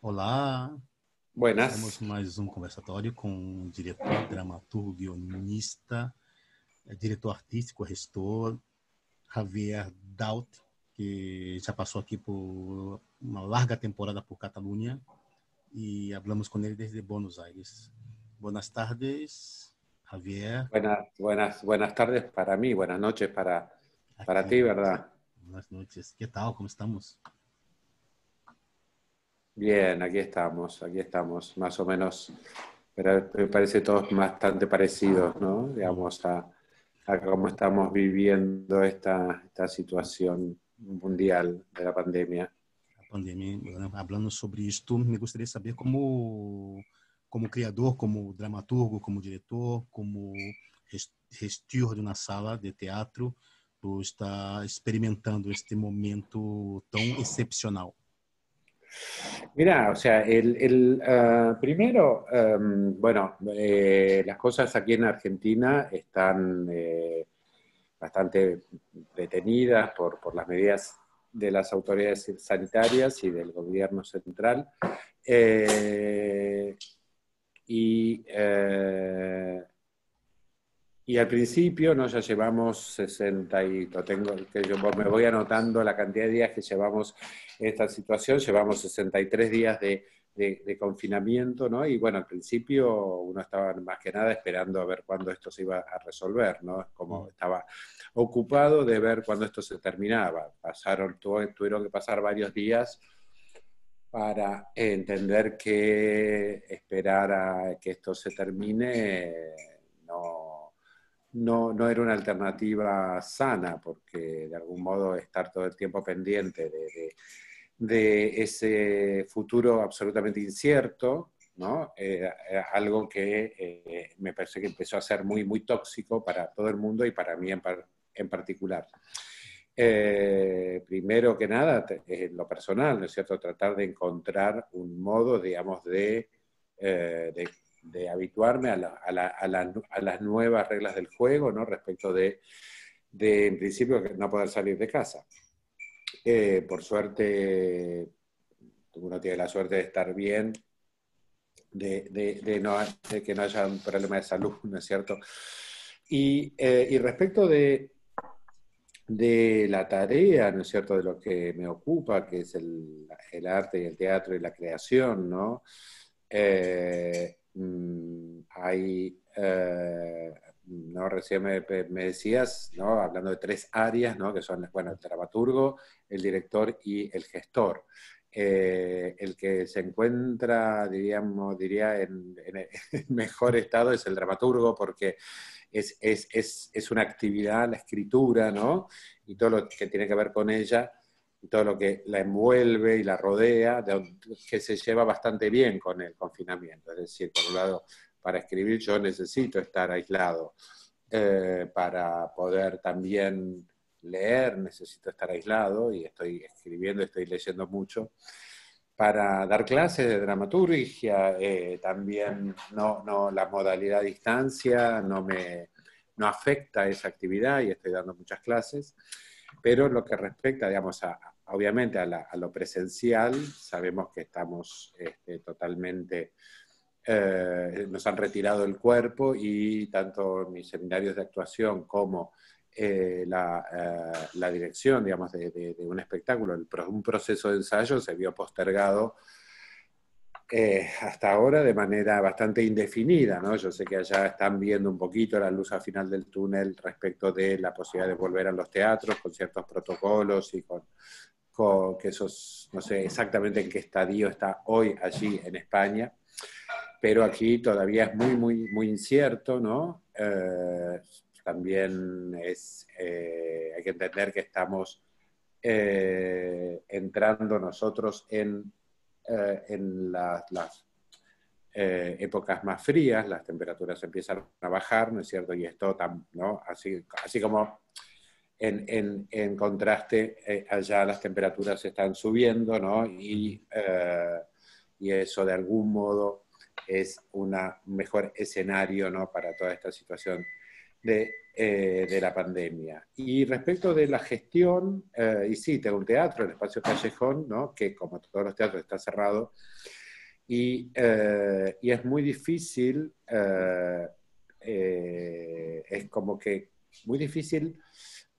Olá, estamos Buenas, mais um conversatório com o diretor, dramaturgo, guionista, diretor artístico, gestor, Javier Daut, que já passou aqui por uma larga temporada por Catalunha e hablamos com ele desde Buenos Aires. Buenas tardes, Javier, buenas tardes para mí, buenas noches para aqui, ti, ¿verdad? buenas noches. Que tal? Como estamos? Bien, aquí estamos, más o menos, pero me parece todos bastante parecidos, ¿no? Digamos, a cómo estamos viviendo esta situación mundial de la pandemia. A pandemia, né? Hablando sobre isto, me gostaria de saber como criador, como dramaturgo, como diretor, como gestor de uma sala de teatro, tu está experimentando este momento tão excepcional. Mira, o sea, primero, bueno, las cosas aquí en Argentina están bastante detenidas por las medidas de las autoridades sanitarias y del gobierno central. Eh, y, eh, y al principio, ¿no? Ya llevamos 60 y lo tengo, que yo me voy anotando la cantidad de días que llevamos en esta situación, llevamos 63 días de confinamiento, ¿no? Y bueno, al principio uno estaba más que nada esperando a ver cuándo esto se iba a resolver, ¿no? Como estaba ocupado de ver cuándo esto se terminaba. Tuvieron que pasar varios días para entender que esperar a que esto se termine no era una alternativa sana, porque de algún modo estar todo el tiempo pendiente de ese futuro absolutamente incierto, ¿no? Algo que me parece que empezó a ser muy, muy tóxico para todo el mundo y para mí en particular. Primero que nada, en lo personal, ¿no es cierto?, tratar de encontrar un modo, digamos, de habituarme a las nuevas reglas del juego, ¿no?, respecto en principio, no poder salir de casa. Por suerte, uno tiene la suerte de estar bien, de que no haya un problema de salud, ¿no es cierto? Y respecto de la tarea, ¿no es cierto?, de lo que me ocupa, que es el arte y el teatro y la creación, ¿no? Hay, ¿no? Recién me decías, ¿no?, hablando de tres áreas, ¿no?, que son, bueno, el dramaturgo, el director y el gestor. El que se encuentra, diría, en mejor estado es el dramaturgo, porque es una actividad, la escritura, ¿no?, y todo lo que tiene que ver con ella, y todo lo que la envuelve y la rodea, que se lleva bastante bien con el confinamiento. Es decir, por un lado, para escribir yo necesito estar aislado. Para poder también leer necesito estar aislado, y estoy escribiendo, estoy leyendo mucho. Para dar clases de dramaturgia, también la modalidad a distancia no afecta a esa actividad y estoy dando muchas clases. Pero lo que respecta, digamos, obviamente a lo presencial, sabemos que estamos totalmente, nos han retirado el cuerpo, y tanto mis seminarios de actuación como la dirección, digamos, de un espectáculo, un proceso de ensayo se vio postergado hasta ahora de manera bastante indefinida, ¿no? Yo sé que allá están viendo un poquito la luz al final del túnel respecto de la posibilidad de volver a los teatros con ciertos protocolos y con que esos, no sé exactamente en qué estadio está hoy allí en España, pero aquí todavía es muy, muy, muy incierto, ¿no? También hay que entender que estamos entrando nosotros en las épocas más frías, las temperaturas empiezan a bajar, ¿no es cierto? Y esto, ¿no?, así como en contraste, allá las temperaturas están subiendo, ¿no? Y eso de algún modo es un mejor escenario, ¿no?, para toda esta situación de la pandemia. Y respecto de la gestión, y sí, tengo un teatro, el Espacio Callejón, ¿no? Que como todos los teatros está cerrado, y es muy difícil, es como que muy difícil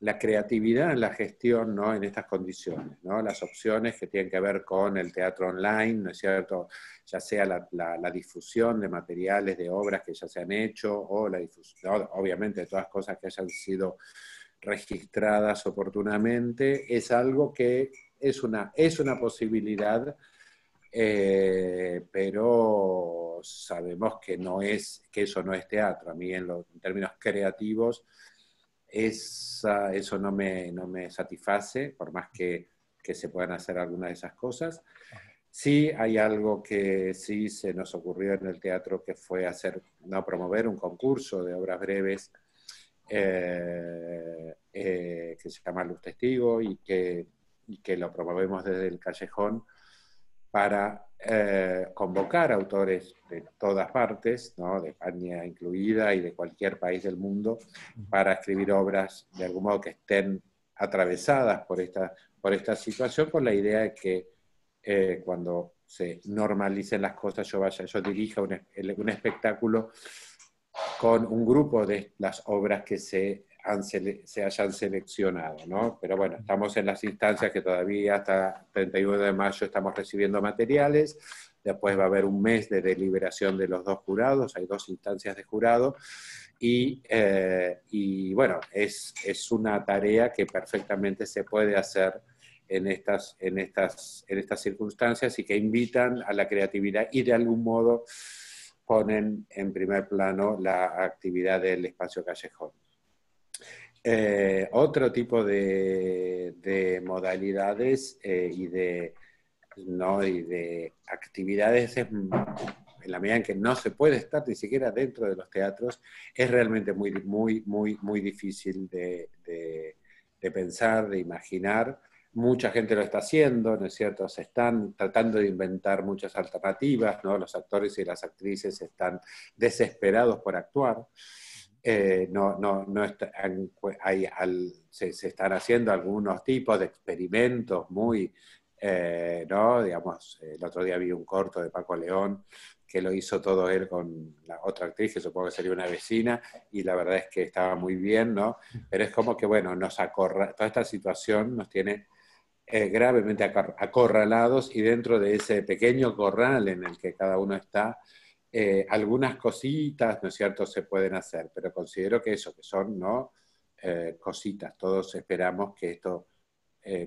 la creatividad en la gestión, ¿no? En estas condiciones, ¿no? Las opciones que tienen que ver con el teatro online, ¿no es cierto? Ya sea la difusión de materiales, de obras que ya se han hecho, o la difusión, obviamente, de todas cosas que hayan sido registradas oportunamente, es algo que es una posibilidad, pero sabemos que que eso no es teatro. A mí en términos creativos eso no me satisface, por más que se puedan hacer algunas de esas cosas. Sí hay algo que sí se nos ocurrió en el teatro, que fue promover un concurso de obras breves que se llama Luz Testigo, y que lo promovemos desde el Callejón para convocar autores de todas partes, ¿no? De España incluida y de cualquier país del mundo, para escribir obras de algún modo que estén atravesadas por esta situación, con la idea de que cuando se normalicen las cosas yo dirija un espectáculo con un grupo de las obras que se hayan seleccionado, ¿no? Pero bueno, estamos en las instancias que todavía hasta 31 de mayo estamos recibiendo materiales, después va a haber un mes de deliberación de los dos jurados, hay 2 instancias de jurado, y bueno, es una tarea que perfectamente se puede hacer en estas circunstancias, y que invitan a la creatividad y de algún modo ponen en primer plano la actividad del Espacio Callejón. Otro tipo de modalidades y de actividades en la medida en que no se puede estar ni siquiera dentro de los teatros, es realmente muy, muy, muy, muy difícil de pensar, de imaginar. Mucha gente lo está haciendo, ¿no es cierto? Se están tratando de inventar muchas alternativas, ¿no? Los actores y las actrices están desesperados por actuar. Se están haciendo algunos tipos de experimentos muy, ¿no? Digamos, el otro día vi un corto de Paco León, que lo hizo todo él con la otra actriz, que supongo que sería una vecina, y la verdad es que estaba muy bien, ¿no? Pero es como que, bueno, toda esta situación nos tiene gravemente acorralados, y dentro de ese pequeño corral en el que cada uno está, algunas cositas, ¿no es cierto?, se pueden hacer, pero considero que eso, que son, ¿no?, cositas. Todos esperamos que esto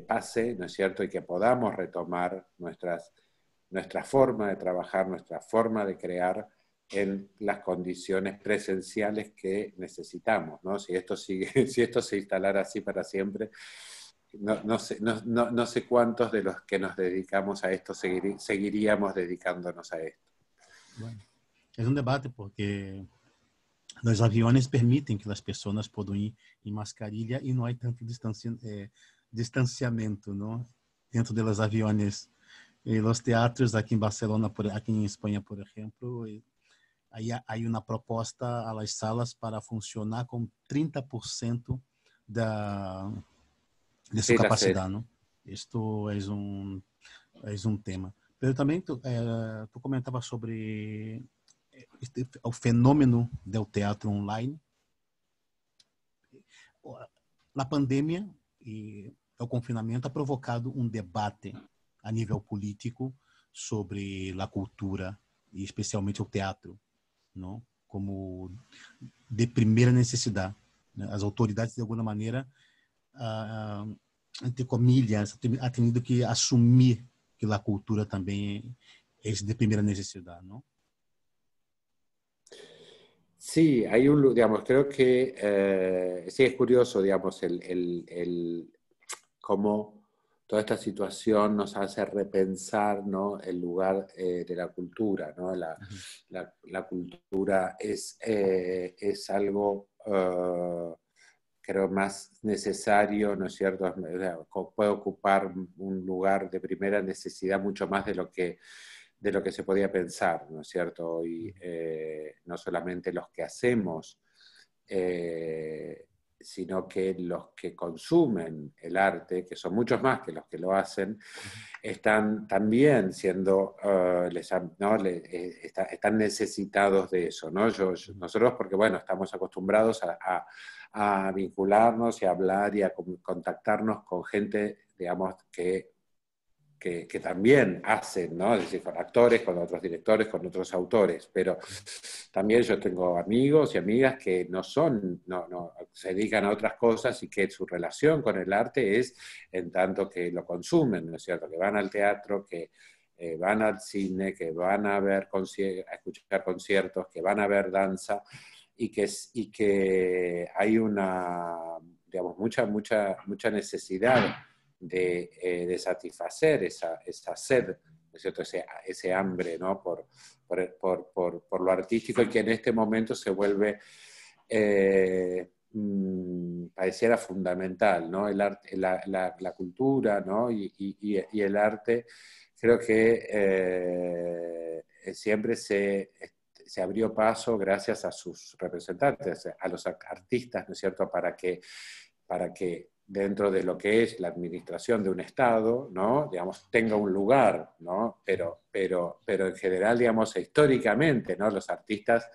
pase, ¿no es cierto?, y que podamos retomar nuestra forma de trabajar, nuestra forma de crear en las condiciones presenciales que necesitamos, ¿no? Si esto si esto se instalara así para siempre, no sé cuántos de los que nos dedicamos a esto seguiríamos dedicándonos a esto. Bueno, es un debate porque los aviones permiten que las personas puedan ir en mascarilla y no hay tanto distanciamiento, ¿no? Dentro de los aviones. Los teatros aquí en Barcelona, aquí en España, por ejemplo, hay una propuesta a las salas para funcionar con 30% de su Sí, la capacidad, sé. ¿no? Esto es un tema. Pero también tú comentabas sobre o fenômeno do teatro online. A pandemia e o confinamento ha provocado um debate a nível político sobre a cultura e especialmente o teatro, não? Como de primeira necessidade. As autoridades, de alguma maneira, entre comillas, ha tenido que assumir que a cultura também é de primeira necessidade, não? Sí, digamos, creo que sí es curioso, digamos, cómo toda esta situación nos hace repensar, ¿no?, el lugar de la cultura, ¿no? La cultura es algo, creo, más necesario, ¿no es cierto? Puede ocupar un lugar de primera necesidad mucho más de lo que se podía pensar, ¿no es cierto? Y no solamente los que hacemos sino que los que consumen el arte, que son muchos más que los que lo hacen, están también siendo, están necesitados de eso, ¿no? Nosotros, porque bueno, estamos acostumbrados a vincularnos y a hablar y a contactarnos con gente, digamos, que también hacen, ¿no? Es decir, con actores, con otros directores, con otros autores, pero también yo tengo amigos y amigas que no se dedican a otras cosas y que su relación con el arte es en tanto que lo consumen, ¿no es cierto? Que van al teatro, que van al cine, que van a escuchar conciertos, que van a ver danza, y que hay una, digamos, mucha necesidad de satisfacer esa sed, ¿no es cierto? Ese hambre, ¿no? por lo artístico, y que en este momento se vuelve, pareciera fundamental, ¿no? El arte, la cultura, ¿no? Y el arte, creo que siempre se abrió paso gracias a sus representantes, a los artistas, ¿no es cierto?, para que dentro de lo que es la administración de un Estado, ¿no?, digamos, tenga un lugar, ¿no? Pero en general, digamos, históricamente, ¿no?, los artistas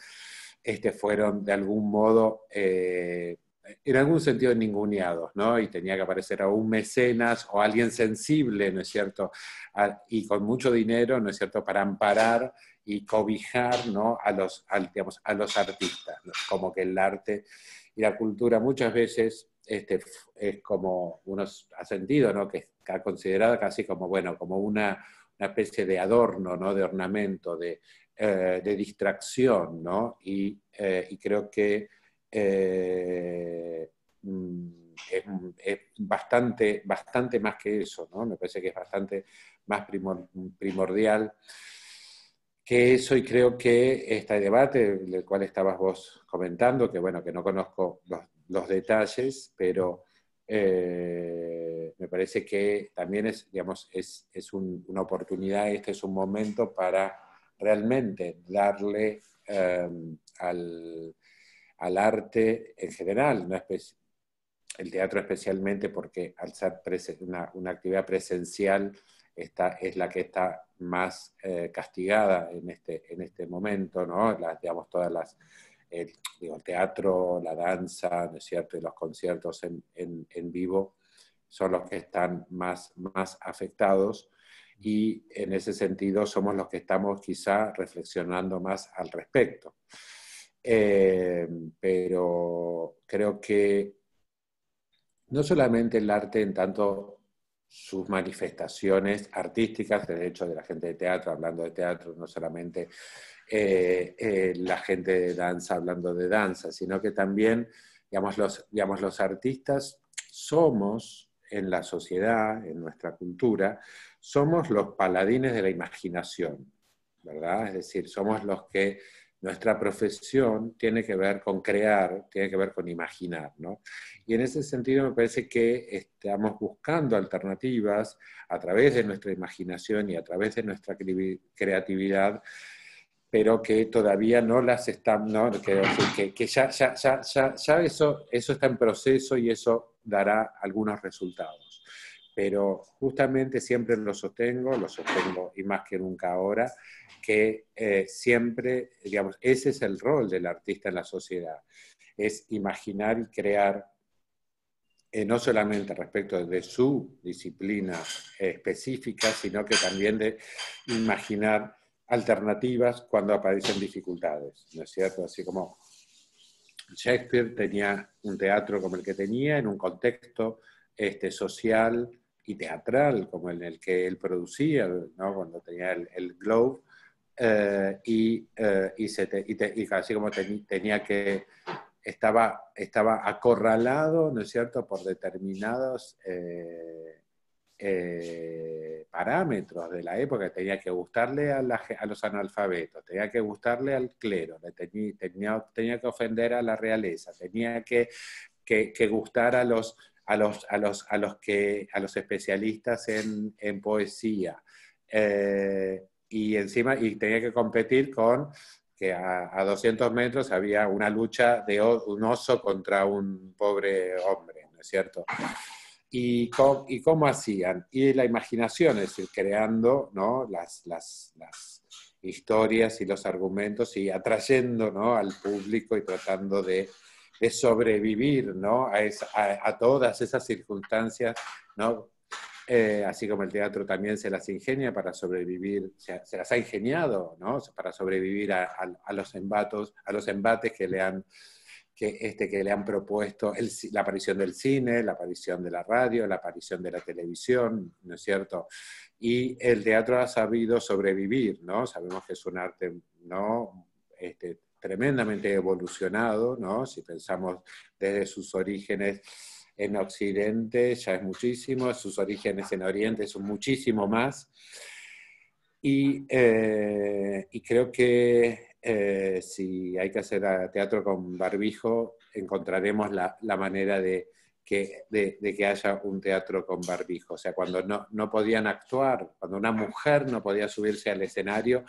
fueron de algún modo, en algún sentido, ninguneados, ¿no? Y tenía que aparecer a un mecenas o alguien sensible, ¿no es cierto?, y con mucho dinero, ¿no es cierto?, para amparar y cobijar, ¿no?, digamos, a los artistas, ¿no? Como que el arte y la cultura muchas veces es como uno ha sentido, ¿no?, que está considerada casi como, bueno, como una especie de adorno, ¿no?, de ornamento, de distracción, ¿no? Y creo que es bastante más que eso, ¿no? Me parece que es bastante más primordial que eso, y creo que este debate del cual estabas vos comentando, que bueno, que no conozco los detalles, pero me parece que también es, digamos, es una oportunidad, este es un momento para realmente darle al arte en general, no el teatro especialmente, porque al ser una actividad presencial, es la que está más castigada en este momento, ¿no? Digamos, todas el teatro, la danza, ¿no es cierto?, y los conciertos en vivo son los que están más afectados, y en ese sentido somos los que estamos quizá reflexionando más al respecto. Pero creo que no solamente el arte en tanto sus manifestaciones artísticas, el hecho de la gente de teatro hablando de teatro, no solamente la gente de danza hablando de danza, sino que también, digamos, los artistas somos en la sociedad, en nuestra cultura, somos los paladines de la imaginación, ¿verdad? Es decir, somos los que nuestra profesión tiene que ver con crear, tiene que ver con imaginar, ¿no? Y en ese sentido me parece que estamos buscando alternativas a través de nuestra imaginación y a través de nuestra creatividad, pero que todavía no las están, ¿no? Que ya eso está en proceso, y eso dará algunos resultados. Pero justamente siempre lo sostengo y más que nunca ahora, que siempre, digamos, ese es el rol del artista en la sociedad, es imaginar y crear, no solamente respecto de su disciplina específica, sino que también de imaginar alternativas cuando aparecen dificultades, ¿no es cierto? Así como Shakespeare tenía un teatro como el que tenía, en un contexto social y teatral como en el que él producía, ¿no?, cuando tenía el Globe, y así como tenía que estaba acorralado, ¿no es cierto?, por determinados parámetros de la época. Tenía que gustarle a los analfabetos, tenía que gustarle al clero, tenía que ofender a la realeza, tenía que gustar a los especialistas en poesía, y encima tenía que competir con que a 200 metros había una lucha de un oso contra un pobre hombre, ¿no es cierto? ¿Y cómo hacían? Y la imaginación, es decir, creando, ¿no?, las historias y los argumentos y atrayendo, ¿no?, al público y tratando de sobrevivir, ¿no?, a todas esas circunstancias, ¿no? Así como el teatro también se las ingenia para sobrevivir, se las ha ingeniado, ¿no?, para sobrevivir a los embates que le han propuesto la aparición del cine, la aparición de la radio, la aparición de la televisión, ¿no es cierto? Y el teatro ha sabido sobrevivir, ¿no? Sabemos que es un arte, ¿no?, tremendamente evolucionado, ¿no? Si pensamos desde sus orígenes en Occidente, ya es muchísimo, sus orígenes en Oriente son muchísimo más. Y creo que si hay que hacer teatro con barbijo, encontraremos la manera de que haya un teatro con barbijo. O sea, cuando no podían actuar, cuando una mujer no podía subirse al escenario,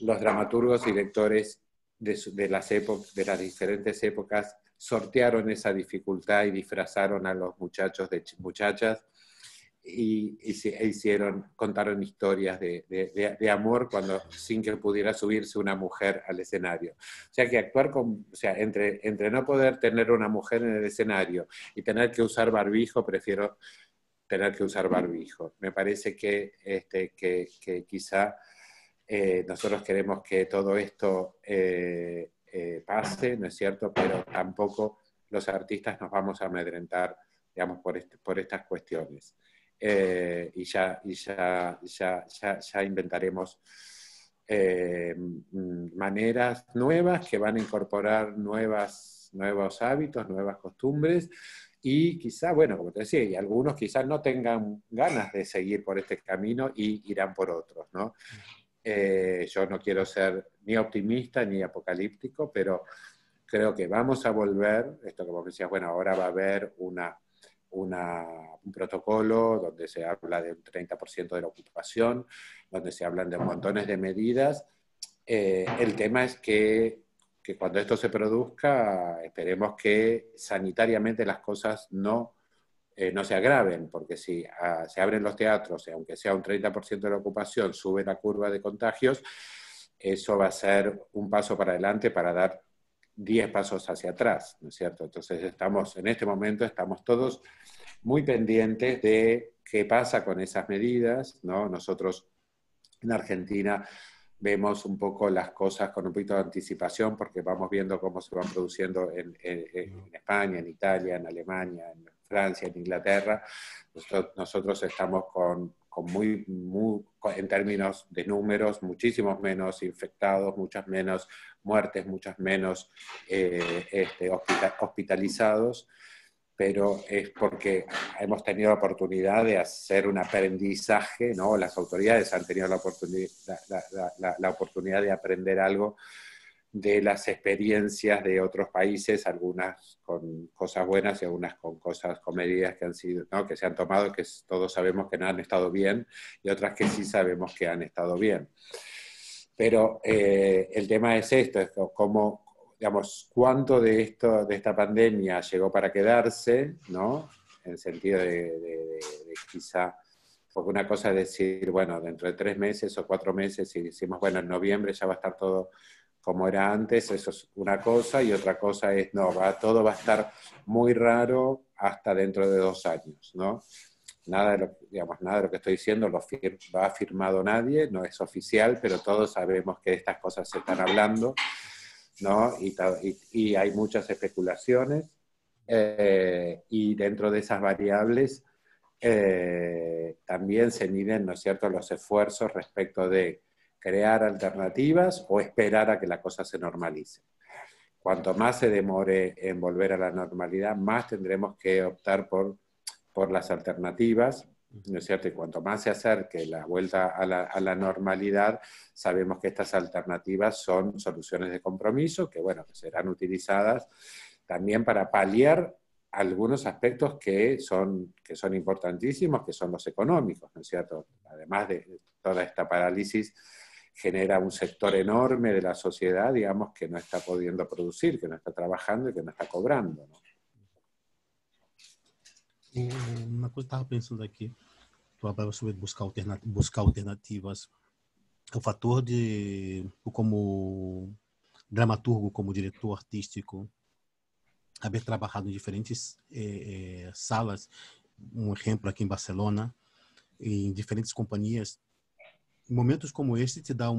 los dramaturgos y directores de las diferentes épocas sortearon esa dificultad y disfrazaron a los muchachos de muchachas y contaron historias de amor sin que pudiera subirse una mujer al escenario. O sea que entre no poder tener una mujer en el escenario y tener que usar barbijo, prefiero tener que usar barbijo. Me parece que quizá nosotros queremos que todo esto pase, ¿no es cierto? Pero tampoco los artistas nos vamos a amedrentar, digamos, por estas cuestiones. Y ya inventaremos maneras nuevas que van a incorporar nuevos hábitos, nuevas costumbres, y quizá, bueno, como te decía, y algunos quizás no tengan ganas de seguir por este camino y irán por otros, ¿no? Yo no quiero ser ni optimista ni apocalíptico, pero creo que vamos a volver, esto como decías, bueno, ahora va a haber un protocolo donde se habla del 30% de la ocupación, donde se hablan de montones de medidas. El tema es que cuando esto se produzca, esperemos que sanitariamente las cosas no se agraven, porque si se abren los teatros, y aunque sea un 30% de la ocupación, sube la curva de contagios, eso va a ser un paso para adelante para dar 10 pasos hacia atrás, ¿no es cierto? Entonces en este momento estamos todos muy pendientes de qué pasa con esas medidas, ¿no? Nosotros en Argentina vemos un poco las cosas con un poquito de anticipación porque vamos viendo cómo se van produciendo en España, en Italia, en Alemania, en Francia, en Inglaterra. Nosotros estamos en términos de números, muchísimos menos infectados, muchas menos muertes, muchas menos hospitalizados, pero es porque hemos tenido la oportunidad de hacer un aprendizaje, ¿no? Las autoridades han tenido la oportunidad de aprender algo de las experiencias de otros países, algunas con cosas buenas y algunas con medidas que han sido, ¿no?, que se han tomado, que todos sabemos que no han estado bien, y otras que sí sabemos que han estado bien. Pero el tema es esto, es cómo, digamos, cuánto de esta pandemia llegó para quedarse, ¿no? En el sentido de quizá, porque una cosa es decir, bueno, dentro de 3 meses o 4 meses, si decimos, bueno, en noviembre ya va a estar todo como era antes, eso es una cosa, y otra cosa es, no, todo va a estar muy raro hasta dentro de 2 años, ¿no? Nada de lo que estoy diciendo lo ha firmado nadie, no es oficial, pero todos sabemos que estas cosas se están hablando, ¿no? Y hay muchas especulaciones, y dentro de esas variables también se miden, ¿no es cierto?, los esfuerzos respecto de crear alternativas o esperar a que la cosa se normalice. Cuanto más se demore en volver a la normalidad, más tendremos que optar por las alternativas, ¿no es cierto? Y cuanto más se acerque la vuelta a la normalidad, sabemos que estas alternativas son soluciones de compromiso que, bueno, que serán utilizadas también para paliar algunos aspectos que son importantísimos, que son los económicos, ¿no es cierto? Además de toda esta parálisis genera un sector enorme de la sociedad, digamos, que no está pudiendo producir, que no está trabajando y que no está cobrando, ¿no? Uma coisa que eu estava pensando aqui, tu falava sobre buscar alternativas. O fator de, como dramaturgo, como diretor artístico, haver trabalhado em diferentes salas, um exemplo aqui em Barcelona, em diferentes companhias, momentos como este te dá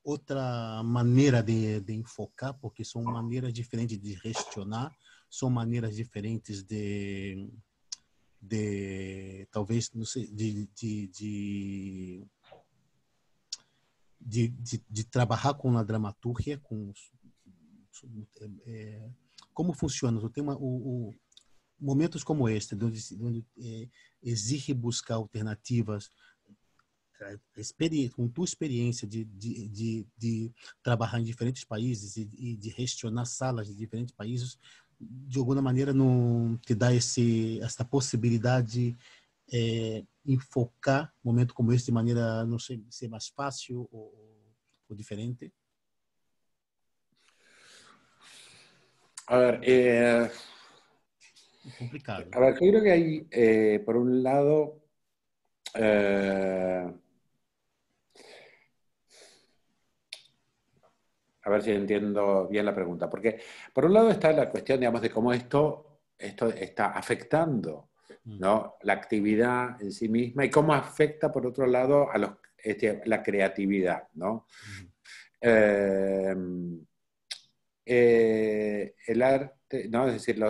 outra maneira de enfocar, porque são maneiras diferentes de gestionar, são maneiras diferentes talvez, não sei, de trabalhar com a dramaturgia, como funciona? Tu tem momentos como este, onde exige buscar alternativas, com tua experiência de trabalhar em diferentes países e de gestionar salas de diferentes países, de alguma maneira não te dá essa possibilidade de enfocar momento como esse de maneira, não sei, ser mais fácil ou diferente? A ver, Complicado. a ver, yo creo que hay, por un lado, a ver si entiendo bien la pregunta, porque por un lado está la cuestión, digamos, de cómo esto está afectando, ¿no?, la actividad en sí misma y cómo afecta, por otro lado, a la creatividad, ¿no? El arte, ¿no? Es decir,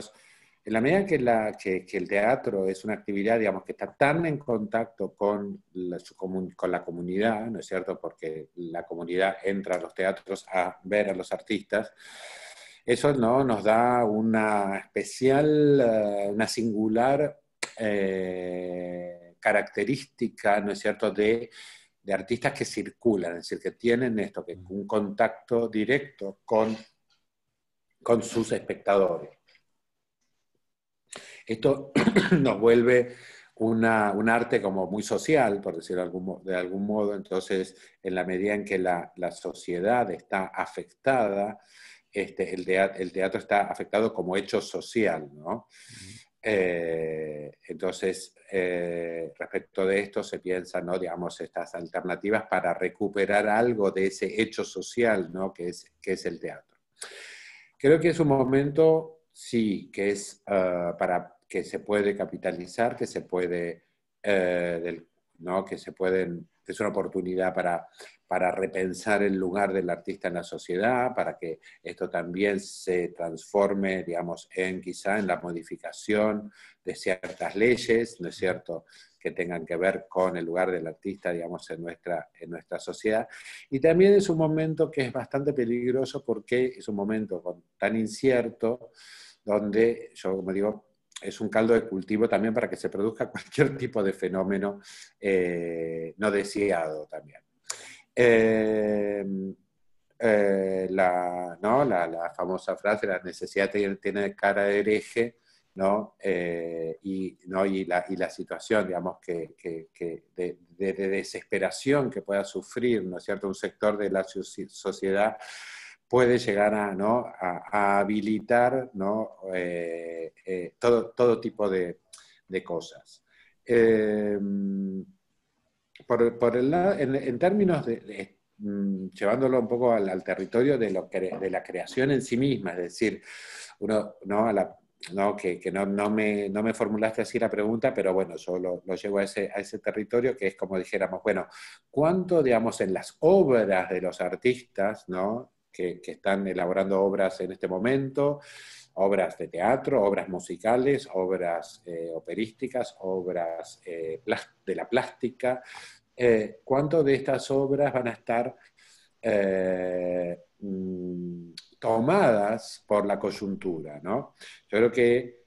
en la medida que el teatro es una actividad, digamos, que está tan en contacto con con la comunidad, ¿no es cierto? Porque la comunidad entra a los teatros a ver a los artistas, eso, ¿no?, nos da una especial, una singular característica, ¿no es cierto?, de artistas que circulan, es decir, que tienen esto, que un contacto directo con sus espectadores. Esto nos vuelve un arte como muy social, por decirlo de algún modo. Entonces, en la medida en que la sociedad está afectada, el teatro está afectado como hecho social, ¿no? Entonces, respecto de esto se piensa, ¿no?, digamos, estas alternativas para recuperar algo de ese hecho social, ¿no?, que es el teatro. Creo que es un momento, sí, que es para que se puede capitalizar, que se puede, ¿no?, que es una oportunidad para repensar el lugar del artista en la sociedad, para que esto también se transforme, digamos, quizá en la modificación de ciertas leyes, ¿no es cierto?, que tengan que ver con el lugar del artista, digamos, en nuestra sociedad. Y también es un momento que es bastante peligroso porque es un momento tan incierto, donde, yo como digo, es un caldo de cultivo también para que se produzca cualquier tipo de fenómeno no deseado también. La famosa frase, la necesidad tiene cara de hereje, ¿no? Y la situación, digamos, de desesperación que pueda sufrir, ¿no es cierto?, un sector de la sociedad puede llegar a habilitar, ¿no?, todo tipo de cosas. En términos llevándolo un poco al territorio de la creación en sí misma, es decir, uno, ¿no? Que no me formulaste así la pregunta, pero bueno, yo lo llevo a ese territorio, que es como dijéramos, bueno, ¿cuánto, digamos, en las obras de los artistas, ¿no?, que están elaborando obras en este momento, obras de teatro, obras musicales, obras operísticas, obras de la plástica, ¿cuánto de estas obras van a estar tomadas por la coyuntura, ¿no? Yo creo que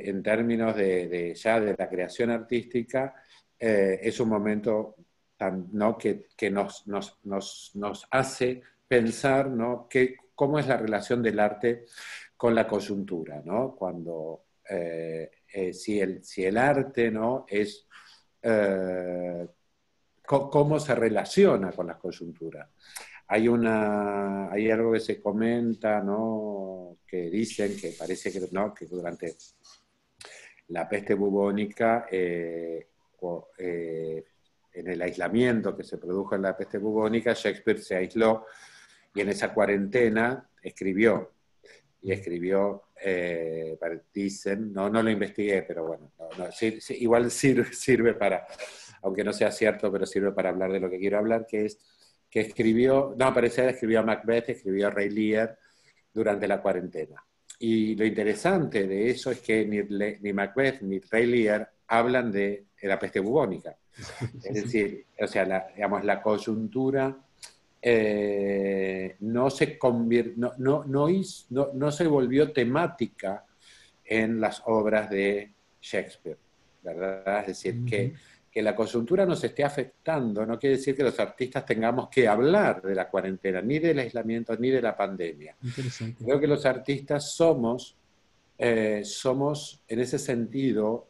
en términos ya de la creación artística, es un momento, ¿no?, que nos hace pensar, ¿no?, cómo es la relación del arte con la coyuntura, ¿no? Cuando si el arte, ¿no?, es cómo se relaciona con las coyunturas. Hay algo que se comenta, ¿no? Que dicen que parece que, ¿no? Que durante la peste bubónica, en el aislamiento que se produjo en la peste bubónica, Shakespeare se aisló y en esa cuarentena escribió. Y escribió, dicen, no lo investigué, pero bueno, sí, igual sirve para, aunque no sea cierto, pero sirve para hablar de lo que quiero hablar, que es que escribió, no, parece que escribió a Macbeth, escribió a Rey Lear durante la cuarentena. Y lo interesante de eso es que ni Macbeth ni Rey Lear hablan de la peste bubónica. Es decir, o sea, digamos, la coyuntura no se volvió temática en las obras de Shakespeare, ¿verdad? Es decir, que la coyuntura nos esté afectando no quiere decir que los artistas tengamos que hablar de la cuarentena, ni del aislamiento, ni de la pandemia. Interesante. Creo que los artistas somos en ese sentido,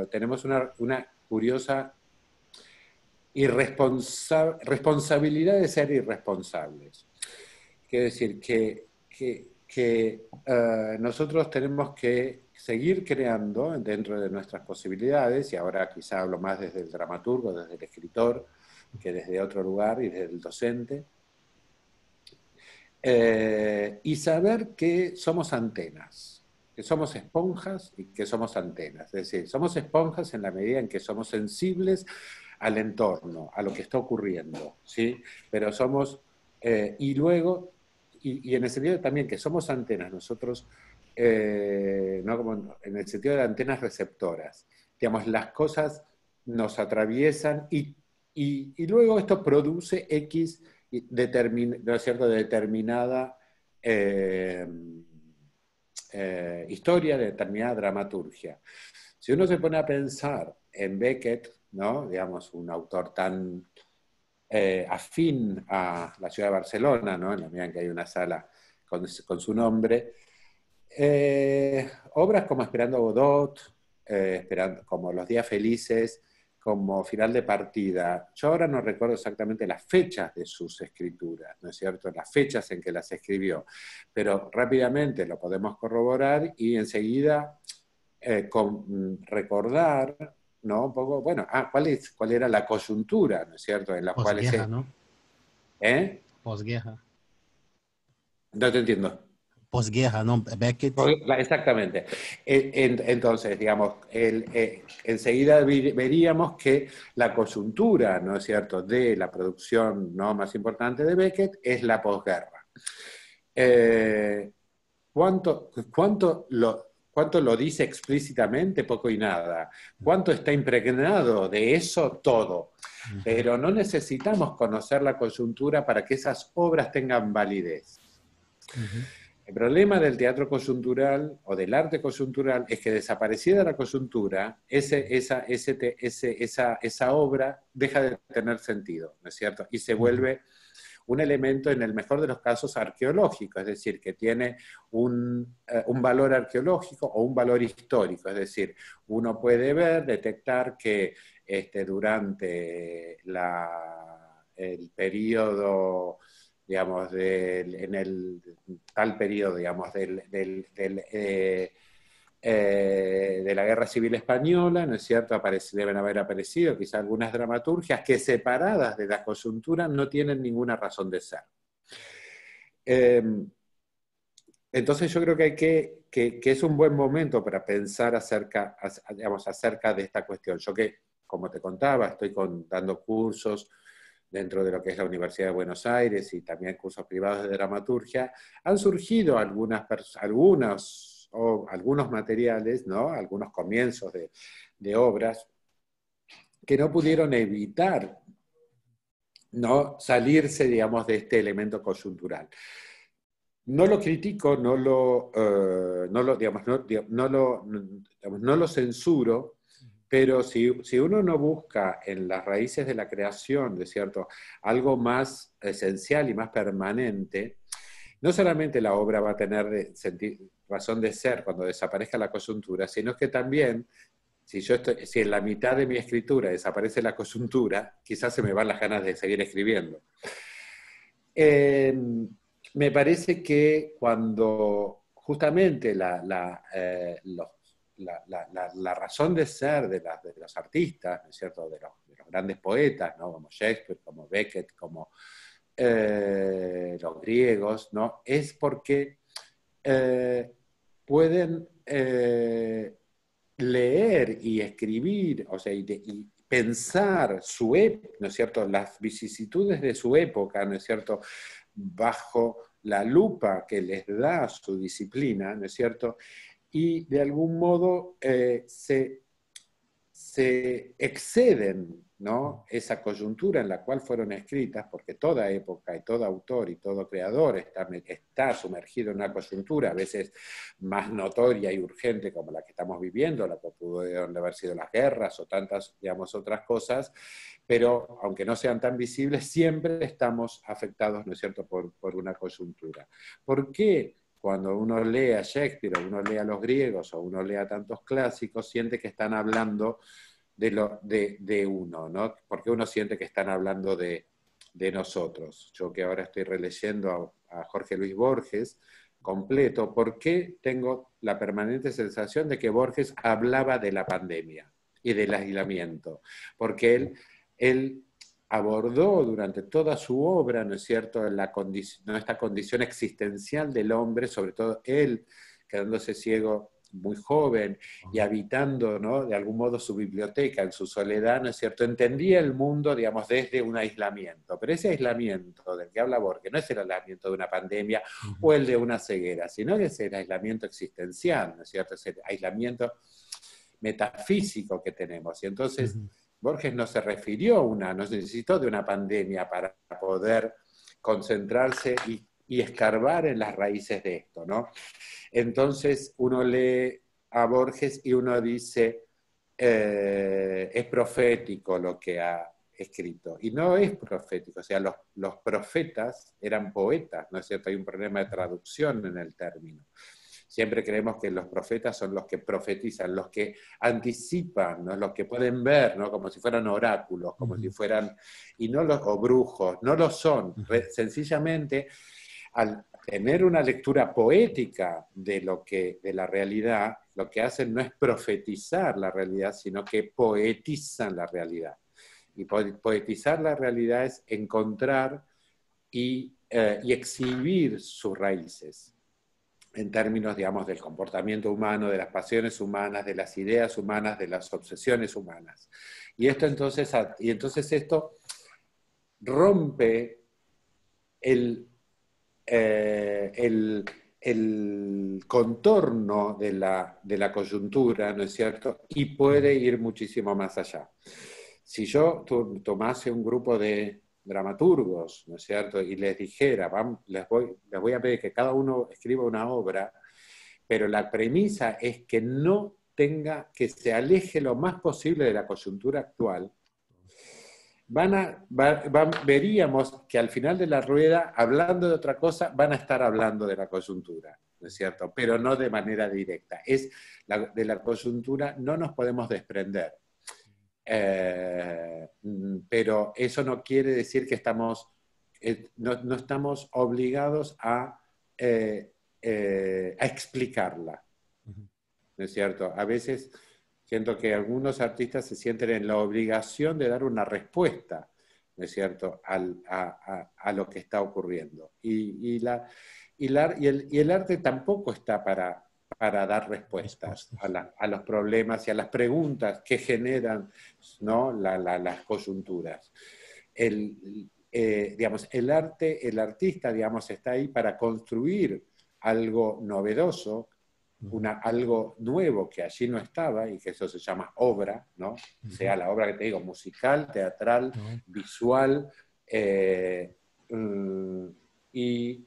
tenemos una curiosa responsabilidad de ser irresponsables. Quiere decir que nosotros tenemos que seguir creando dentro de nuestras posibilidades, y ahora quizá hablo más desde el dramaturgo, desde el escritor, que desde otro lugar y desde el docente, y saber que somos antenas, que somos esponjas y que somos antenas. Es decir, somos esponjas en la medida en que somos sensibles al entorno, a lo que está ocurriendo, ¿sí? Pero somos, y luego, y en el sentido también que somos antenas, nosotros, no como en el sentido de antenas receptoras, digamos, las cosas nos atraviesan y luego esto produce X, ¿no es cierto?, determinada historia, de determinada dramaturgia. Si uno se pone a pensar en Beckett, ¿no? Digamos, un autor tan afín a la ciudad de Barcelona, ¿no? En la medida en que hay una sala con su nombre, obras como Esperando a Godot, como Los Días Felices, como Final de Partida. Yo ahora no recuerdo exactamente las fechas de sus escrituras, ¿no es cierto?, las fechas en que las escribió, pero rápidamente lo podemos corroborar y enseguida recordar, ¿no? Un poco, bueno, ¿cuál era la coyuntura, ¿no es cierto?, en la cual Posguerra, ¿no? Posguerra. No te entiendo. Posguerra, ¿no? Beckett. Exactamente. Entonces, digamos, enseguida veríamos que la coyuntura, ¿no es cierto?, de la producción, ¿no?, más importante de Beckett es la posguerra. ¿Cuánto lo dice explícitamente? Poco y nada. ¿Cuánto está impregnado de eso? Todo. Pero no necesitamos conocer la coyuntura para que esas obras tengan validez. El problema del teatro coyuntural o del arte coyuntural es que, desaparecida la coyuntura, esa obra deja de tener sentido, ¿no es cierto? Y se vuelve un elemento, en el mejor de los casos, arqueológico, es decir, que tiene un valor arqueológico o un valor histórico. Es decir, uno puede detectar que durante el periodo, digamos, en el tal periodo, digamos, de la Guerra Civil Española, ¿no es cierto?, deben haber aparecido quizá algunas dramaturgias que, separadas de la coyuntura, no tienen ninguna razón de ser. Entonces yo creo que es un buen momento para pensar acerca de esta cuestión. Yo, que, como te contaba, estoy dando cursos dentro de lo que es la Universidad de Buenos Aires y también cursos privados de dramaturgia, han surgido algunos materiales, ¿no?, algunos comienzos de obras que no pudieron evitar, ¿no?, salirse, digamos, de este elemento coyuntural. No lo critico, no lo censuro, pero si uno no busca en las raíces de la creación, ¿de cierto?, algo más esencial y más permanente, no solamente la obra va a tener razón de ser cuando desaparezca la coyuntura, sino que también si en la mitad de mi escritura desaparece la coyuntura, quizás se me van las ganas de seguir escribiendo. Me parece que cuando justamente la razón de ser de los artistas, ¿no es cierto?, de los grandes poetas, ¿no?, como Shakespeare, como Beckett, como los griegos, ¿no?, es porque pueden leer y escribir, o sea, y pensar ¿no es cierto?, las vicisitudes de su época, ¿no es cierto?, bajo la lupa que les da su disciplina, ¿no es cierto?, y de algún modo se exceden, ¿no?, esa coyuntura en la cual fueron escritas, porque toda época y todo autor y todo creador está sumergido en una coyuntura, a veces más notoria y urgente como la que estamos viviendo, la que pudieron haber sido las guerras o tantas, digamos, otras cosas, pero aunque no sean tan visibles, siempre estamos afectados, ¿no es cierto?, por una coyuntura. ¿Por qué? Cuando uno lee a Shakespeare, o uno lee a los griegos, o uno lee a tantos clásicos, siente que están hablando de uno, ¿no? Porque uno siente que están hablando de nosotros. Yo que ahora estoy releyendo a Jorge Luis Borges completo, ¿por qué tengo la permanente sensación de que Borges hablaba de la pandemia y del aislamiento? Porque él abordó durante toda su obra, ¿no es cierto?, esta condición existencial del hombre, sobre todo él quedándose ciego muy joven y habitando, ¿no?, de algún modo su biblioteca en su soledad, ¿no es cierto?, entendía el mundo, digamos, desde un aislamiento. Pero ese aislamiento del que habla Borges no es el aislamiento de una pandemia o el de una ceguera, sino que es el aislamiento existencial, ¿no es cierto?, es el aislamiento metafísico que tenemos. Y entonces Borges no se refirió no necesitó de una pandemia para poder concentrarse y escarbar en las raíces de esto, ¿no? Entonces uno lee a Borges y uno dice, es profético lo que ha escrito. Y no es profético, o sea, los profetas eran poetas, ¿no es cierto? Hay un problema de traducción en el término. Siempre creemos que los profetas son los que profetizan, los que anticipan, ¿no?, los que pueden ver, ¿no?, como si fueran oráculos, como si fueran, o brujos, no lo son. Sencillamente, al tener una lectura poética de la realidad, lo que hacen no es profetizar la realidad, sino que poetizan la realidad. Y poetizar la realidad es encontrar y exhibir sus raíces en términos, digamos, del comportamiento humano, de las pasiones humanas, de las ideas humanas, de las obsesiones humanas. Y entonces esto rompe el contorno de la coyuntura, ¿no es cierto?, y puede ir muchísimo más allá. Si yo tomase un grupo de dramaturgos, ¿no es cierto?, y les dijera, les voy a pedir que cada uno escriba una obra, pero la premisa es que que se aleje lo más posible de la coyuntura actual, veríamos que al final de la rueda, hablando de otra cosa, van a estar hablando de la coyuntura, ¿no es cierto?, pero no de manera directa. De la coyuntura no nos podemos desprender. Pero eso no quiere decir que no estamos obligados a explicarla, ¿no es cierto? A veces siento que algunos artistas se sienten en la obligación de dar una respuesta, ¿no es cierto?, a lo que está ocurriendo. Y el arte tampoco está para dar respuestas a los problemas y a las preguntas que generan, ¿no?, las coyunturas. Digamos, el artista, digamos, está ahí para construir algo novedoso, algo nuevo que allí no estaba, y que eso se llama obra, ¿no? Sea la obra que te digo, musical, teatral, visual, y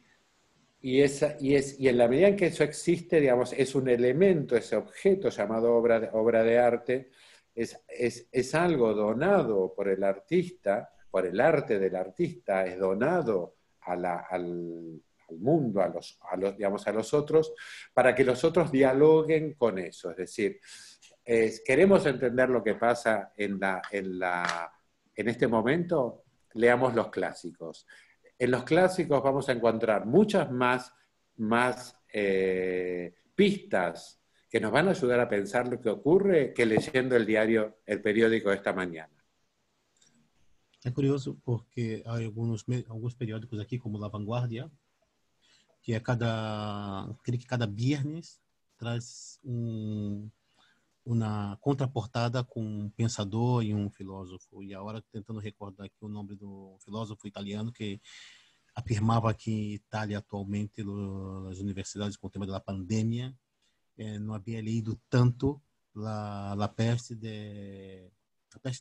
en la medida en que eso existe, digamos, es un elemento, ese objeto llamado obra de arte, es algo donado por el artista, por el arte del artista, es donado al mundo, digamos, a los otros, para que los otros dialoguen con eso. Es decir, queremos entender lo que pasa en este momento, leamos los clásicos. En los clásicos vamos a encontrar muchas más pistas que nos van a ayudar a pensar lo que ocurre que leyendo el periódico de esta mañana. É curioso porque há alguns periódicos aqui, como La Vanguardia, que creio que cada viernes traz uma contraportada com um pensador e um filósofo. E agora tentando recordar aqui o nome do filósofo italiano que afirmava que em Itália atualmente nas universidades com o tema da pandemia não havia lido tanto La Peste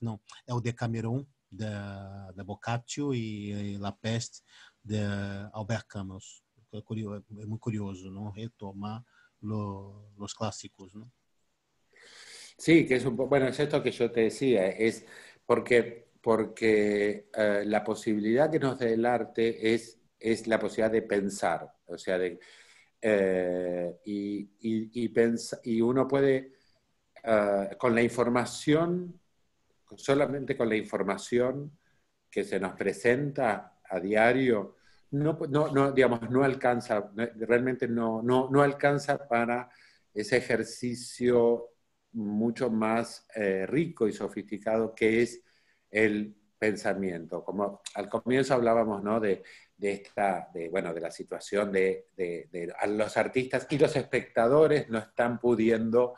não, é o Decameron da Boccaccio e La Peste de Albert Camus. É muito curioso, ¿no? Retomar los clásicos, ¿no? Sí, que es bueno, es esto que yo te decía, es porque la posibilidad que nos da el arte es la posibilidad de pensar, o sea, y uno puede, con la información, solamente con la información que se nos presenta a diario, digamos, no alcanza, realmente no alcanza para ese ejercicio mucho más rico y sofisticado que es el pensamiento. Como al comienzo hablábamos, ¿no? de la situación de los artistas y los espectadores no están pudiendo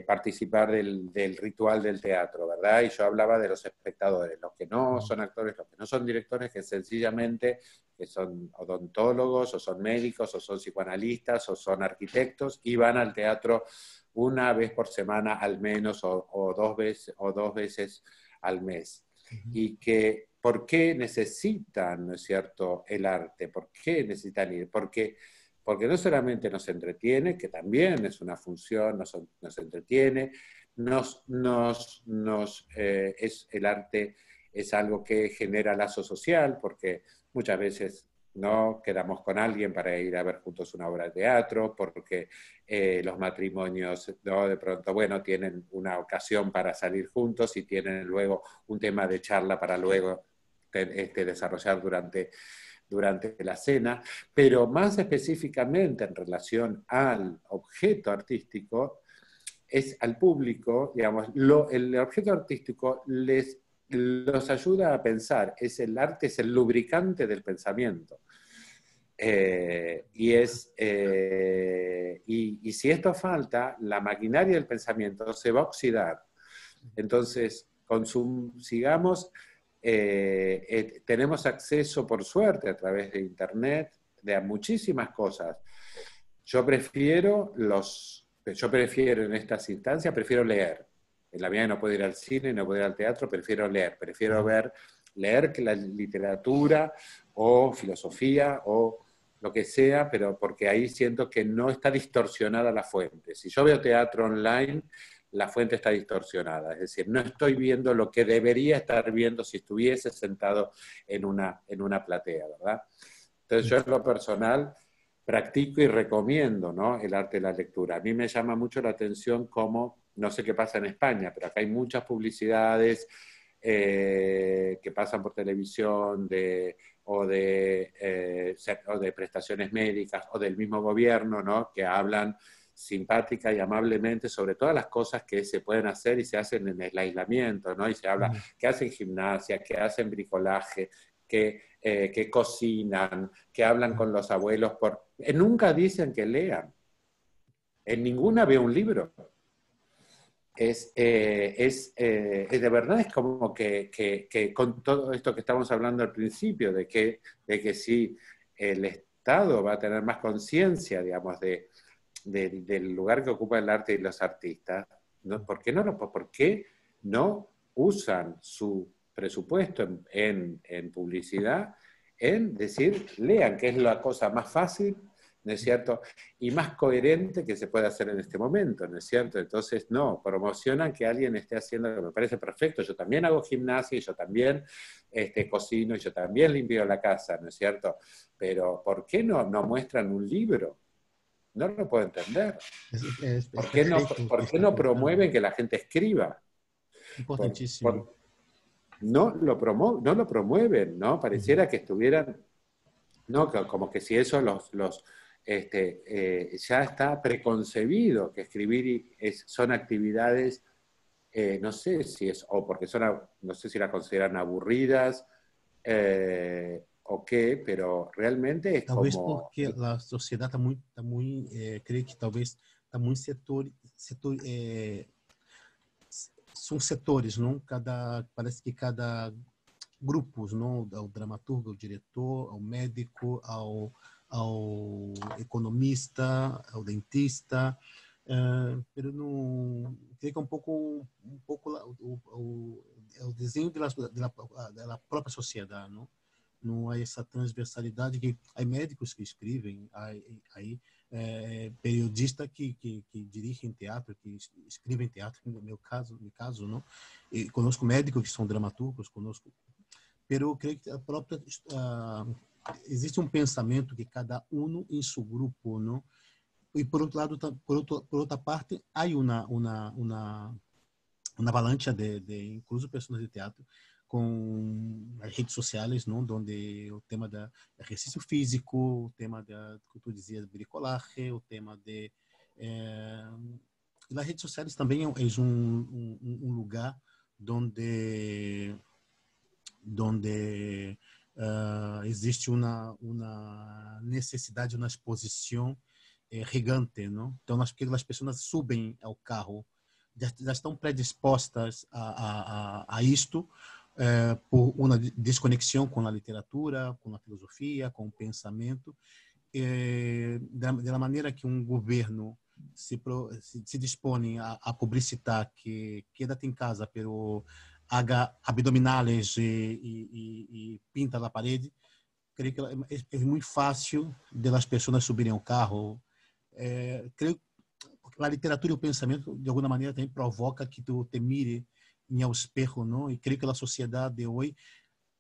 participar del ritual del teatro, ¿verdad? Y yo hablaba de los espectadores, los que no son actores, los que no son directores, que sencillamente que son odontólogos, o son médicos, o son psicoanalistas, o son arquitectos, y van al teatro una vez por semana al menos, o dos veces al mes. Y que, ¿por qué necesitan, ¿no es cierto?, el arte? ¿Por qué necesitan ir? Porque no solamente nos entretiene, que también es una función, nos entretiene, el arte es algo que genera lazo social, porque muchas veces no quedamos con alguien para ir a ver juntos una obra de teatro, porque los matrimonios, ¿no? De pronto, bueno, tienen una ocasión para salir juntos y tienen luego un tema de charla para luego desarrollar durante la cena, pero más específicamente en relación al objeto artístico, es al público, digamos, el objeto artístico los ayuda a pensar, el arte es el lubricante del pensamiento. Y si esto falta, la maquinaria del pensamiento se va a oxidar. Entonces, sigamos... tenemos acceso, por suerte, a través de Internet, de muchísimas cosas. Yo prefiero en estas instancias, prefiero leer. En la vida no puedo ir al cine, no puedo ir al teatro, prefiero leer. Prefiero leer que la literatura o filosofía o lo que sea, pero porque ahí siento que no está distorsionada la fuente. Si yo veo teatro online, la fuente está distorsionada, es decir, no estoy viendo lo que debería estar viendo si estuviese sentado en una platea, ¿verdad? Entonces yo en lo personal practico y recomiendo, ¿no?, el arte de la lectura. A mí me llama mucho la atención cómo, no sé qué pasa en España, pero acá hay muchas publicidades que pasan por televisión o de prestaciones médicas o del mismo gobierno, ¿no?, que hablan simpática y amablemente sobre todas las cosas que se pueden hacer y se hacen en el aislamiento, ¿no? Y se habla que hacen gimnasia, que hacen bricolaje, que cocinan, que hablan con los abuelos. Nunca dicen que lean. En ninguna veo un libro. De verdad es como que con todo esto que estamos hablando al principio, de que si el Estado va a tener más conciencia, digamos, del lugar que ocupa el arte y los artistas, ¿no? ¿Por qué no usan su presupuesto en publicidad en decir, lean, que es la cosa más fácil, ¿no es cierto?, y más coherente que se puede hacer en este momento, ¿no es cierto? Entonces, no, promocionan que alguien esté haciendo, que me parece perfecto, yo también hago gimnasia, y yo también cocino, y yo también limpio la casa, ¿no es cierto? Pero, ¿por qué no muestran un libro? no lo puedo entender. Es perfecto ¿Por que qué está no colocando. promueven que la gente escriba? Importantíssimo. No lo promueven, ¿no? Pareciera que estuvieran, ¿no? Como que si eso ya está preconcebido, que escribir son actividades, no sé si es, o porque no sé si las consideran aburridas, o qué, pero realmente es Talvez como, porque a sociedade está muito, creio que talvez está muito são setores, não? Parece que cada grupos, não? Ao dramaturgo, ao diretor, ao médico, ao economista, ao dentista, pero não, creio que é um pouco é o desenho da própria sociedade, não? Não há essa transversalidade que há médicos que escrevem, aí periodistas que dirigem teatro, que escrevem teatro, no meu caso, não? E conosco médicos que são dramaturgos, conosco, pero eu creio que a própria existe um pensamento que cada um em seu grupo, não? E por outro lado, por outra parte, há uma avalanche de incluso pessoas de teatro com as redes sociais, não, onde o tema da exercício físico, o tema da, que tu dizias, bricolagem, o tema de e as redes sociais também é um lugar donde existe uma necessidade, uma exposição gigante, não? Então, porque as pessoas subem ao carro, já estão predispostas a isto, por uma desconexão com a literatura, com a filosofia, com o pensamento, da maneira que um governo se dispõe a publicitar que quédate em casa, pero haga abdominales e pinta na parede, creio que é muito fácil das pessoas subirem ao carro. Creio que a literatura e o pensamento, de alguma maneira, também provoca que tu te mire em ao espejo, não? E creio que a sociedade de hoje